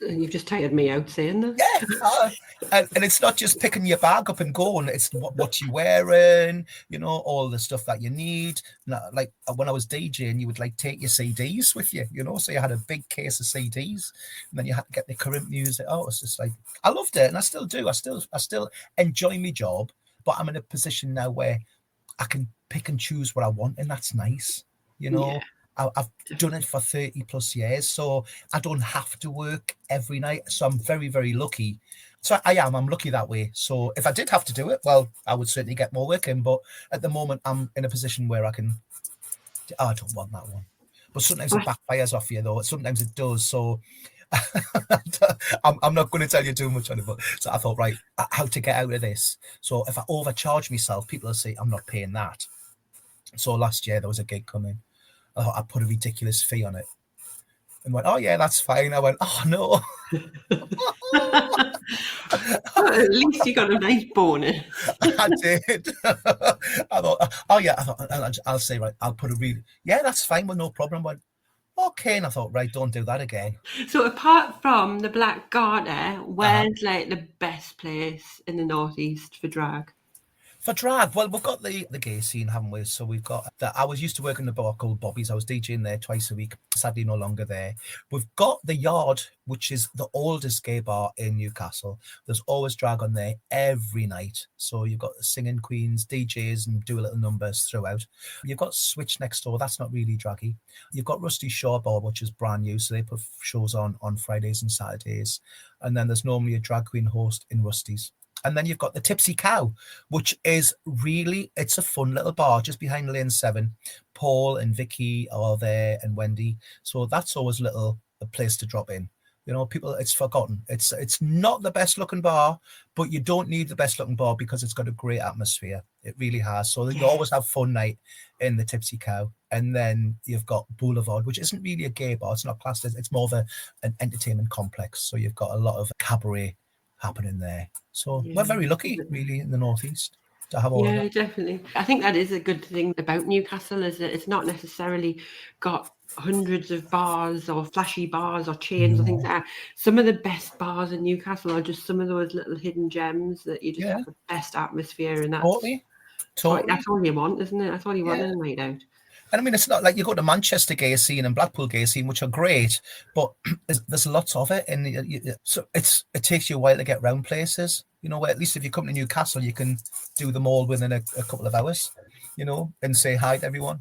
You've just tired me out saying that. Yeah, and it's not just picking your bag up and going. It's what you're wearing, you know, all the stuff that you need. Like when I was DJing, you would like take your CDs with you, you know, so you had a big case of CDs, and then you had to get the current music. Oh, it's just like, I loved it, and I still do. I still enjoy my job, but I'm in a position now where I can pick and choose what I want, and that's nice, you know. Yeah. I've done it for 30 plus years, so I don't have to work every night. So I'm very, very lucky. So I'm lucky that way. So if I did have to do it, well, I would certainly get more work in. But at the moment, I'm in a position where I can. Oh, I don't want that one. But sometimes it backfires off you, though. Sometimes it does. So I'm not going to tell you too much on it. But so I thought, right, how to get out of this. So if I overcharge myself, people will say I'm not paying that. So last year there was a gig coming. I put a ridiculous fee on it, and went, oh yeah, that's fine. I went, oh no. Well, at least you got a nice bonus. I did. I thought, oh yeah, I'll say, right, I'll put yeah, that's fine, well, no problem. I went, okay, and I thought, right, don't do that again. So apart from the Black Garter, where's like the best place in the northeast for drag? For drag, well, we've got the gay scene, haven't we? So we've got that. I was used to work in the bar called Bobby's. I was DJing there twice a week. Sadly, no longer there. We've got the Yard, which is the oldest gay bar in Newcastle. There's always drag on there every night. So you've got singing queens, DJs, and do a little numbers throughout. You've got Switch next door. That's not really draggy. You've got Rusty Shaw Bar, which is brand new. So they put shows on Fridays and Saturdays. And then there's normally a drag queen host in Rusty's. And then you've got the Tipsy Cow, which is really, it's a fun little bar just behind Lane 7. Paul and Vicky are there, and Wendy. So that's always a place to drop in. You know, people, it's forgotten. It's not the best looking bar, but you don't need the best looking bar because it's got a great atmosphere. It really has. So you always have fun night in the Tipsy Cow. And then you've got Boulevard, which isn't really a gay bar. It's not classed as, it's more of an entertainment complex. So you've got a lot of cabaret happening there. So we're very lucky, really, in the northeast to have all of that. Definitely. I think that is a good thing about Newcastle, is that it's not necessarily got hundreds of bars or flashy bars or chains or things like that. Some of the best bars in Newcastle are just some of those little hidden gems that you just have the best atmosphere, and that's totally. That's all you want, isn't it? That's all you want in a night out. And I mean, it's not like you go to Manchester gay scene and Blackpool gay scene, which are great, but there's lots of it, and so it takes you a while to get round places. You know, where at least if you come to Newcastle, you can do them all within a couple of hours. You know, and say hi to everyone.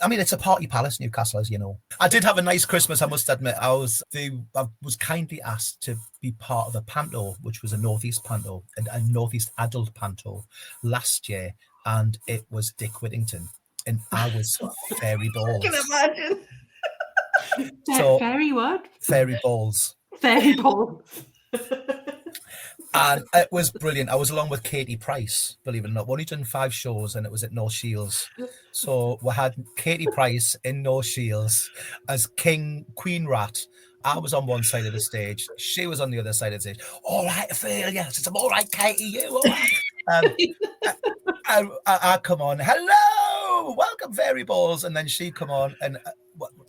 I mean, it's a party palace, Newcastle, as you know. I did have a nice Christmas, I must admit. I was kindly asked to be part of a panto, which was a Northeast panto, a Northeast adult panto last year, and it was Dick Whittington, and I was Fairy Balls. I can imagine. So, Fairy what? Fairy Balls. Fairy balls. And it was brilliant. I was along with Katie Price, believe it or not. We only done 5 shows and it was at North Shields. So we had Katie Price in North Shields as Queen Rat. I was on one side of the stage. She was on the other side of the stage. All right, Ophelia. Yes, I'm all right, Katie. You all right? I come on. Hello, welcome, Fairy Balls. And then she come on and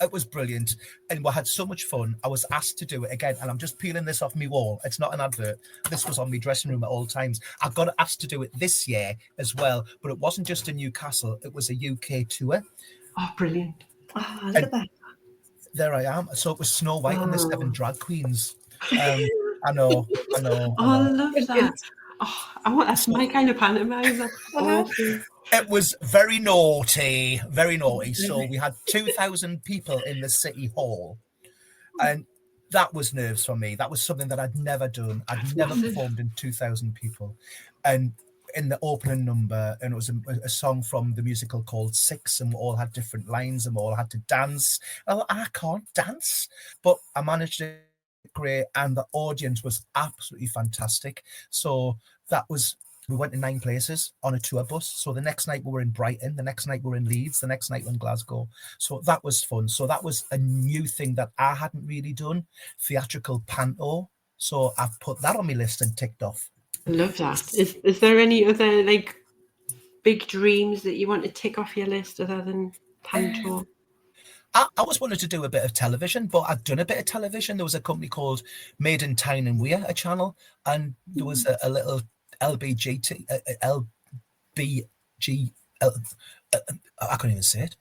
it was brilliant. And we had so much fun. I was asked to do it again. And I'm just peeling this off my wall. It's not an advert. This was on my dressing room at all times. I got asked to do it this year as well. But it wasn't just in Newcastle. It was a UK tour. Oh, brilliant. Oh, look at that. There I am. So it was Snow White and the 7 drag queens. I know. Oh, I love that. Oh, that's my kind of pantomime. It was very naughty. So we had 2,000 people in the city hall. And that was nerves for me. That was something that I'd never done. I'd never performed in 2,000 people. And in the opening number, and it was a song from the musical called Six, and we all had different lines and we all had to dance. I can't dance, but I managed it great, and the audience was absolutely fantastic. So we went to 9 places on a tour bus. So the next night we were in Brighton, the next night we were in Leeds, the next night we were in Glasgow. So that was fun. So that was a new thing that I hadn't really done, theatrical panto. So I've put that on my list and ticked off. I love that. Is there any other big dreams that you want to tick off your list other than panto? I always wanted to do a bit of television, but I'd done a bit of television. There was a company called Made in Tyne and Weir, a channel, and there was a little LBG, I can't even say it.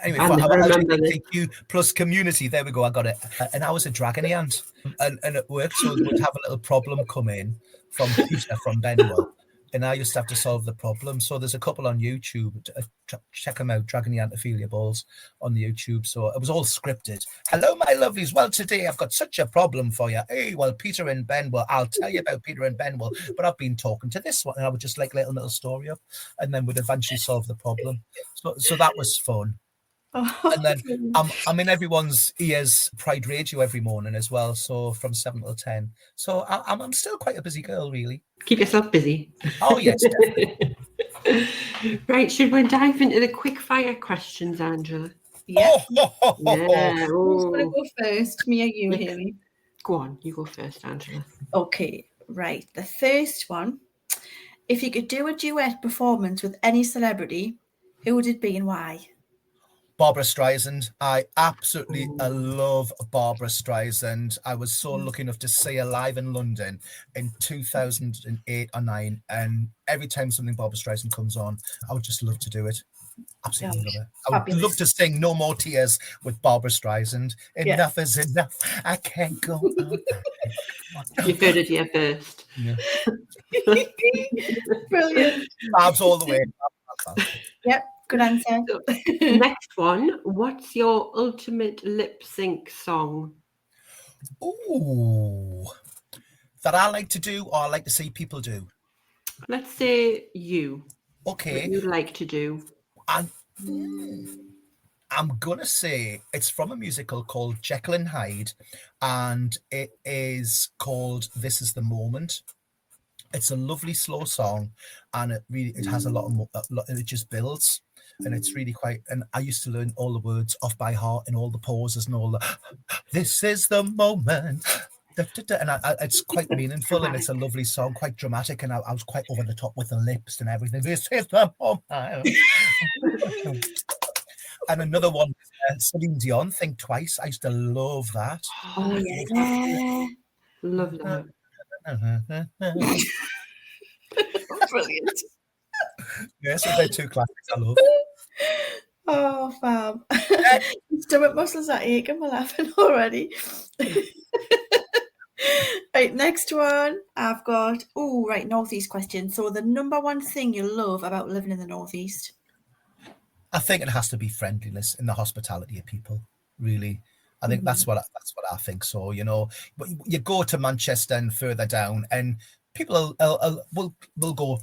Anyway, LGBTQ plus community. There we go. I got it. And I was a dragon aunt, and it worked. So they would have a little problem come in from Peter from Benwell, and I used to have to solve the problem. So there's a couple on YouTube. Check them out. Dragon aunt Ophelia Balls on the YouTube. So it was all scripted. Hello, my lovelies. Well, today I've got such a problem for you. Hey, well, Peter and Benwell. I'll tell you about Peter and Benwell. But I've been talking to this one, and I would just little story up, and then would eventually solve the problem. So that was fun. And then I'm in everyone's ears Pride Radio every morning as well, so from 7 till 10. So I'm still quite a busy girl, really. Keep yourself busy. Oh yes, definitely. Right, should we dive into the quick fire questions, Angela? Yeah. Yeah. Who's going to go first? Me or you, Haley? Go on, you go first, Angela. Okay, right. The first one. If you could do a duet performance with any celebrity, who would it be and why? Barbara Streisand. I absolutely love Barbara Streisand. I was so lucky enough to see her live in London in 2008 or 9. And every time something Barbara Streisand comes on, I would just love to do it. Absolutely love it. I would love to sing No More Tears with Barbara Streisand. Enough is enough. I can't go on. You've heard it here first. Yeah. Brilliant. Barb's all the way. Yep. Good answer. Next one. What's your ultimate lip sync song? Ooh. That I like to do or I like to see people do? Let's say you. Okay. What you'd like to do. I'm going to say it's from a musical called Jekyll and Hyde, and it is called This Is the Moment. It's a lovely slow song, and it has a lot it just builds. And it's really quite, and I used to learn all the words off by heart and all the pauses and all the, this is the moment. And it's quite meaningful and it's a lovely song, quite dramatic. And I was quite over the top with the lips and everything. This is the moment. And another one, Celine Dion, Think Twice. I used to love that. Oh, yeah. Love that. Brilliant. Yes, they're 2 classics I love. Oh, fab. Stomach muscles are aching. We're laughing already. Right, next one I've got. Northeast question. So the number one thing you love about living in the Northeast? I think it has to be friendliness in the hospitality of people, really. I think that's what I think. So, you know, but you go to Manchester and further down, and people will go.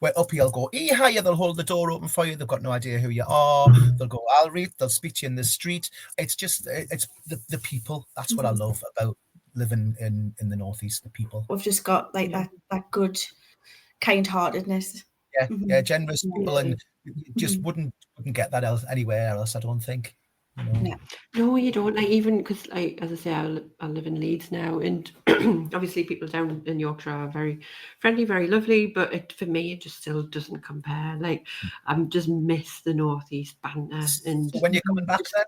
Where up he'll go, hiya, they'll hold the door open for you. They've got no idea who you are. They'll go, I'll read, they'll speak to you in the street. It's just, it's the people. That's what I love about living in the Northeast, the people. We've just got like that good kind-heartedness. Yeah, generous people, and you just wouldn't get that anywhere else, I don't think. You know? Yeah. No, you don't. Like, even because, like, as I say, I live in Leeds now, and obviously people down in Yorkshire are very friendly, very lovely, but for me it just still doesn't compare. Like, I just miss the Northeast banter. And So when you're coming back then?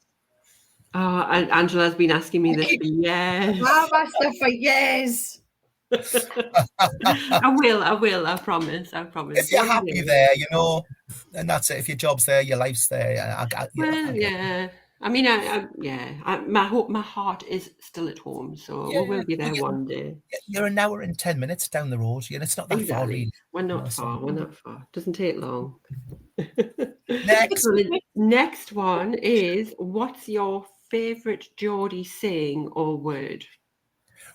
and Angela's been asking me this for years. I've asked her for years. I will, I promise. If you're happy there, you know, and that's it. If your job's there, your life's there. Yeah. I mean, my heart is still at home, so we will be there one day. You're an hour and 10 minutes down the road, and it's not that far, really. We're not far. Doesn't take long. Next. So the next one is, what's your favourite Geordie saying or word?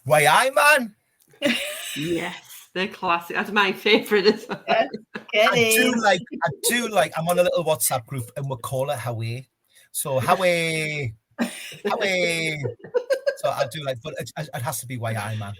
Why, aye, man. Yes, the classic. That's my favourite as well. I do like. I'm on a little WhatsApp group, and we'll call it Howie. So Howie. So I do like, but it has to be why aye, man.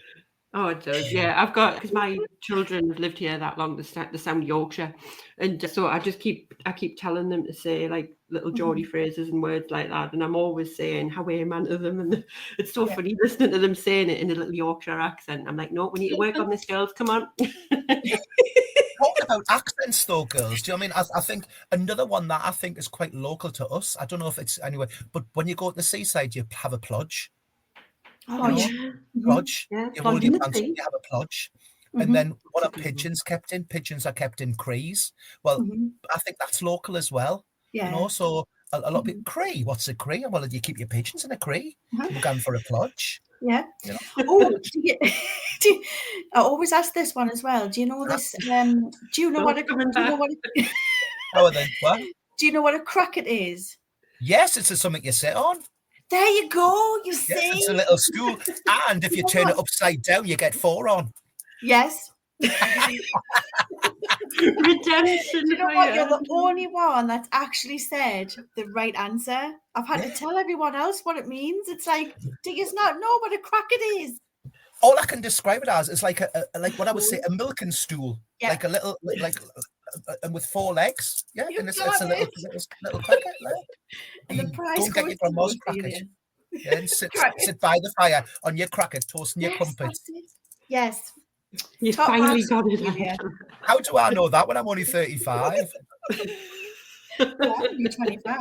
Oh, it does. Yeah, I've got, because my children have lived here that long, they sound Yorkshire, and so I keep telling them to say like little Geordie phrases and words like that, and I'm always saying "how are man" to them, and it's so funny listening to them saying it in a little Yorkshire accent. I'm like, no, we need to work on this, girls. Come on. Talking about accents, though, girls. Do you know what I mean? I think another one that I think is quite local to us. I don't know if it's anyway, but when you go to the seaside, you have a plodge. Oh, yeah. Plodge. Yeah, You hold plodge in your the pants up, sea. you have a plodge. And then what are pigeons kept in? Pigeons are kept in crees. Well, I think that's local as well. Yeah. You know, so a lot of people, cree, what's a cree? Well, you keep your pigeons in a cree. You're going for a plodge. Yeah. You know? Oh, I always ask this one as well. Do you know this? Do you know what How are they? What? Do you know what a cracket is? Yes, it's something you sit on. There you go. You see, yes, it's a little stool, and if you turn it upside down, you get 4 on. Yes. Redemption. You know what? You're the only one that's actually said the right answer. I've had to tell everyone else what it means. It's like, do you not know what a cracket is? All I can describe it as is like like what I would say, a milking stool, like a little and with 4 legs. Yeah, and it's a little cracket. And the prize don't get your grandma's cracket. Yeah, and sit by the fire on your cracket, toasting your crumpets. Yes. You finally got it. Yeah. How do I know that when I'm only 35? Well, you're 25.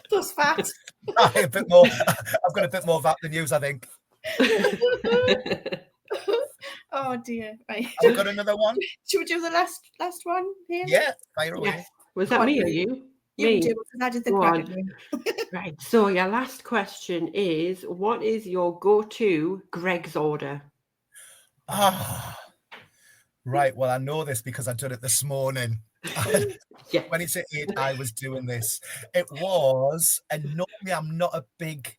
Plus fat. A bit more. I've got a bit more VAT than you, I think. Oh dear. Right. I've got another one. Should we do the last one here? Yeah, fire away. Yes. Was that me or you? You do, because I did the cracket one. Right. So your last question is, what is your go-to Greg's order? Right. Well, I know this because I did it this morning. When it's at 8, I was doing this. It was, and normally I'm not a big.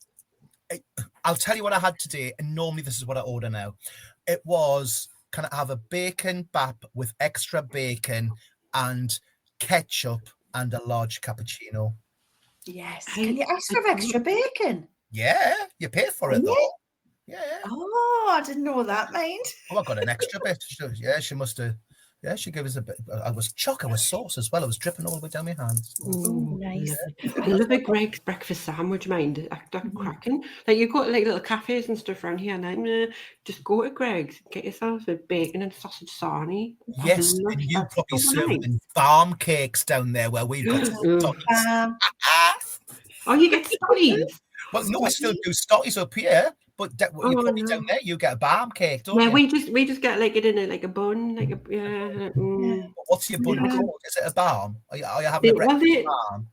I'll tell you what I had today, and normally this is what I order now. It was, can I have a bacon bap with extra bacon and ketchup and a large cappuccino? Yes. Can you ask for extra bacon? Yeah, you pay for it though. Yeah. Oh, I didn't know that, mate. Oh, I got an extra bit. Yeah, she must have. Yeah, she gave us a bit. I was chocker with sauce as well. I was dripping all the way down my hands. Oh, nice. I love a Greg's breakfast sandwich, mind. That's cracking. Like, you go to like little cafes and stuff around here, and I'm just go to Greg's, get yourself a bacon and sausage sarnie. Yes, and you probably serving farm cakes down there where we've got stotties. Oh, you get stotties? Well, no, we still do stotties up here. But you probably down there, you get a barm cake, don't you? Yeah, we just get like it in a bun, like a What's your bun called? Is it a barm? Are you having a breakfast barm?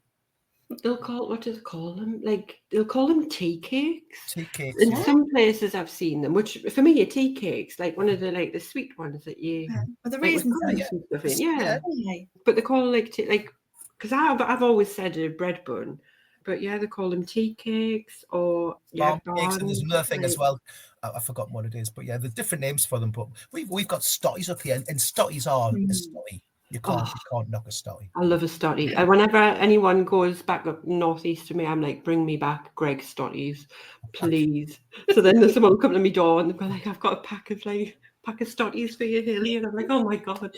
they'll call, what do they call them? Like, they'll call them tea cakes. Tea cakes. In Yeah. some places I've seen them, which for me are tea cakes, like one of the like the sweet ones that you With the like with raisins in crumbs and stuff in. Yeah. Yeah. But they call like because I've always said a bread bun, but yeah, they call them tea cakes or Barm cakes, and there's barns, another thing as like- well. I've forgotten what it is, but yeah, there's different names for them. But we've got stotties up here, and stotties are a stotty. You can't knock a stotty. I love a stotty. Whenever anyone goes back up northeast to me, I'm like, bring me back Greg's stotties, please. So then someone will come to my door and they'll be like, I've got a pack of stotties for you, Hilly. And I'm like, oh my God,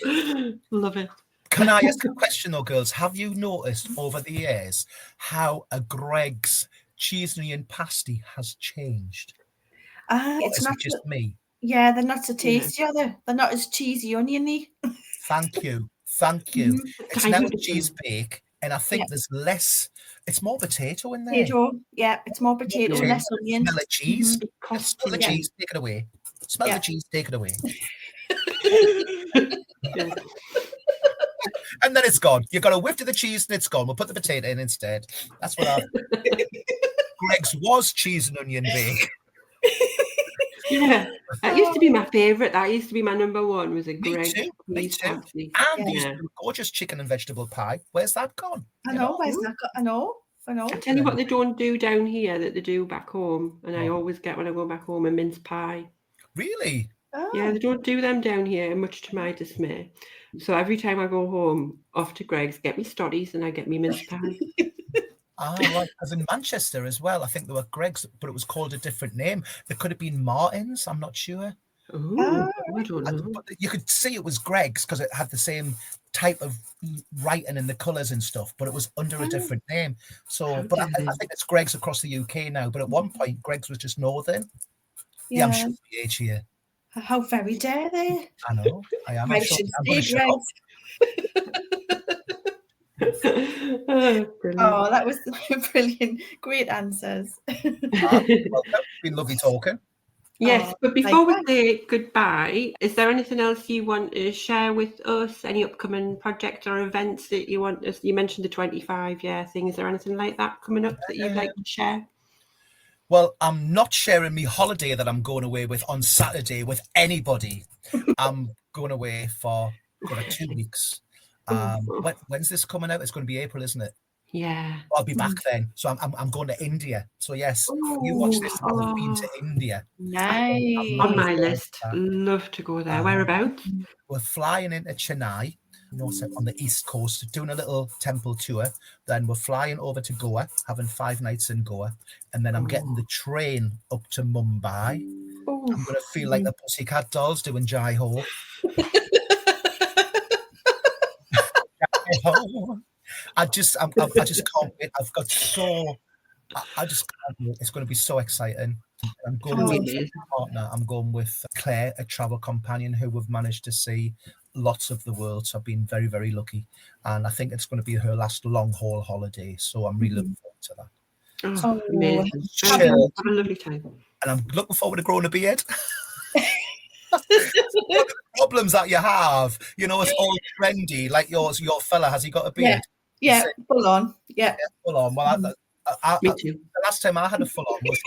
love it. Can I ask a question though, girls? Have you noticed over the years how a Greg's cheese and onion pasty has changed? It's Is not it just me? Yeah, they're not so tasty, are they? They're not as cheesy oniony. Thank you. It's now a cheese bake, and I think Yeah. there's less. It's more potato in there. Potato, yeah, it's more potato, Yeah. less onion. Smell the cheese. Mhm. Smell the Yeah. cheese. Take it away. Smell Yeah. the cheese. Take it away. Yeah. And then it's gone. You've got a whiff of the cheese and it's gone. We'll put the potato in instead. That's what Greg's was cheese and onion bake. Yeah, that used to be my favourite. That used to be my number one. Was a Me Greg's too. Me cheese too. pasty. And these gorgeous chicken and vegetable pie. Where's that gone? I know, where's that? I know. I tell you what they don't do down here that they do back home, and I always get when I go back home a mince pie. Really? Yeah, they don't do them down here, much to my dismay. So every time I go home, off to Greg's, get me stotties and I get me mince pie. Right. Because in Manchester as well, I think there were Greg's, but it was called a different name. It could have been Martin's. I'm not sure. Oh, I don't know. But you could see it was Greg's because it had the same type of writing and the colours and stuff, but it was under a different name. So, but I think it's Greg's across the UK now. But at one point, Greg's was just Northern. Yeah, I'm sure PH here. How very dare they? I know. I am. I'm going to shut up. Oh, that was brilliant. Great answers. Welcome. It's been lovely talking. Yes, but before we say goodbye, is there anything else you want to share with us? Any upcoming projects or events that you want us? You mentioned the 25-year thing. Is there anything like that coming up that you'd like to share? Well, I'm not sharing my holiday that I'm going away with on Saturday with anybody. I'm going away for 2 weeks. When's this coming out? It's going to be April, isn't it? Yeah. I'll be back then. So I'm going to India. So yes, when you watch this, I'll have been to India. Nice. On my list. Love to go there. Whereabouts? We're flying into Chennai, on the east coast, doing a little temple tour. Then we're flying over to Goa, having 5 nights in Goa. And then I'm getting the train up to Mumbai. I'm going to feel like the Pussycat Dolls doing Jai Ho. I just can't wait. I've got I just can't wait. It's going to be so exciting. I'm going with a partner. I'm going with Claire, a travel companion who we've managed to see lots of the world. So I've been very, very lucky. And I think it's going to be her last long haul holiday. So I'm really looking forward to that. Oh, amazing. Have a lovely time. And I'm looking forward to growing a beard. The problems that you have, it's all trendy. Like your fella, has he got a beard? Yeah, full on. Yeah, full on. Well, me too. The last time I had a full on was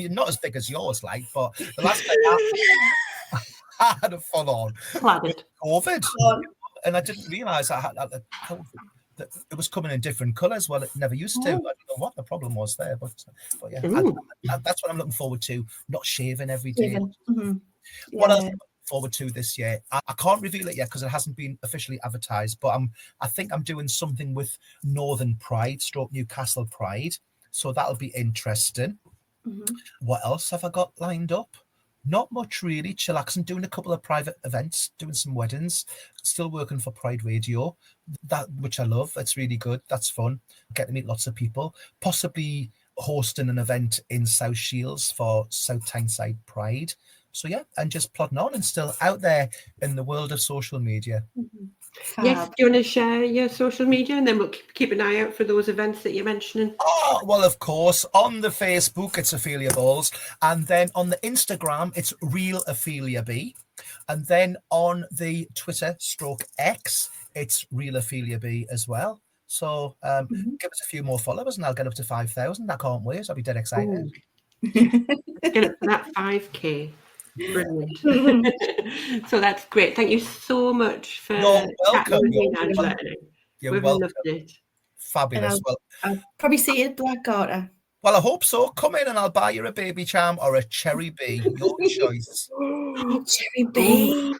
not as big as yours, but the last time I had a full on with COVID, and I didn't realise that it was coming in different colours. Well, it never used to. I don't know what the problem was there, but yeah, that's what I'm looking forward to. Not shaving every day. What else am I looking forward to this year? I can't reveal it yet because it hasn't been officially advertised, but I think I'm doing something with Northern Pride, Newcastle Pride. So that'll be interesting. What else have I got lined up? Not much really. Chillaxing, doing a couple of private events, doing some weddings, still working for Pride Radio, which I love. It's really good. That's fun. Get to meet lots of people. Possibly hosting an event in South Shields for South Tyneside Pride. So yeah, and just plodding on and still out there in the world of social media. Yes, do you want to share your social media, and then we'll keep an eye out for those events that you're mentioning? Oh, well, of course. On the Facebook, it's Ophelia Balls. And then on the Instagram, it's Real Ophelia B. And then on the Twitter /X, it's Real Ophelia B as well. So give us a few more followers and I'll get up to 5,000. I can't wait. I'll be dead excited. Let's get up to that 5K. Brilliant. So that's great. Thank you so much for chatting with me, Angela. You're welcome. Loved it. Fabulous. Well, I'll probably see you at Black Garter. Well, I hope so. Come in and I'll buy you a baby charm or a cherry bee. Your choice. Cherry bee.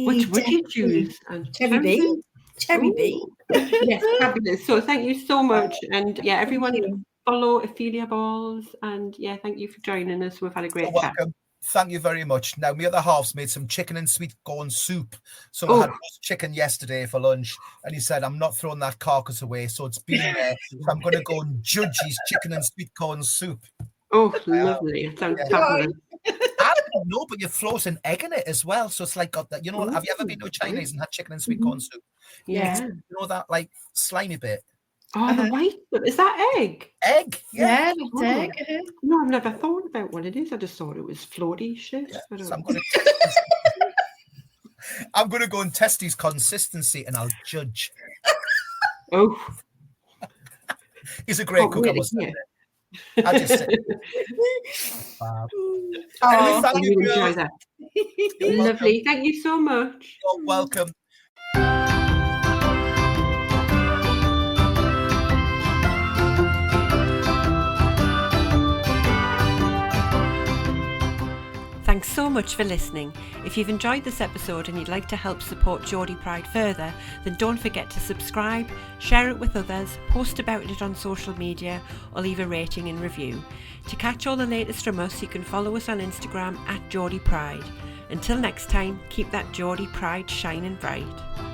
Which would you choose? Cherry bee. Cherry bee. Yes, fabulous. So thank you so much. And yeah, everyone follow Ophelia Balls. And yeah, thank you for joining us. We've had a great chat. Welcome. Thank you very much. Now, my other half's made some chicken and sweet corn soup. So I had roast chicken yesterday for lunch, and he said, I'm not throwing that carcass away. So it's been there. So I'm going to go and judge his chicken and sweet corn soup. Oh, lovely. It sounds fabulous. I don't know, but you float an egg in it as well. So it's like got that, you know, have you ever been to a Chinese and had chicken and sweet corn soup? Yeah. You know that like slimy bit? Oh, the white bit. Is that egg? Egg? Yeah, it's egg. No, I've never thought about what it is. I just thought it was floaty shit. Yeah. So I'm going to go and test his consistency and I'll judge. Oh. He's a great cook, I must say. I just said. Thank you, enjoy that. Lovely. Thank you so much. You're welcome. Thanks so much for listening. If you've enjoyed this episode and you'd like to help support Geordie Pride further, then don't forget to subscribe, share it with others, post about it on social media, or leave a rating and review. To catch all the latest from us, you can follow us on Instagram @Geordie Pride. Until next time, keep that Geordie Pride shining bright.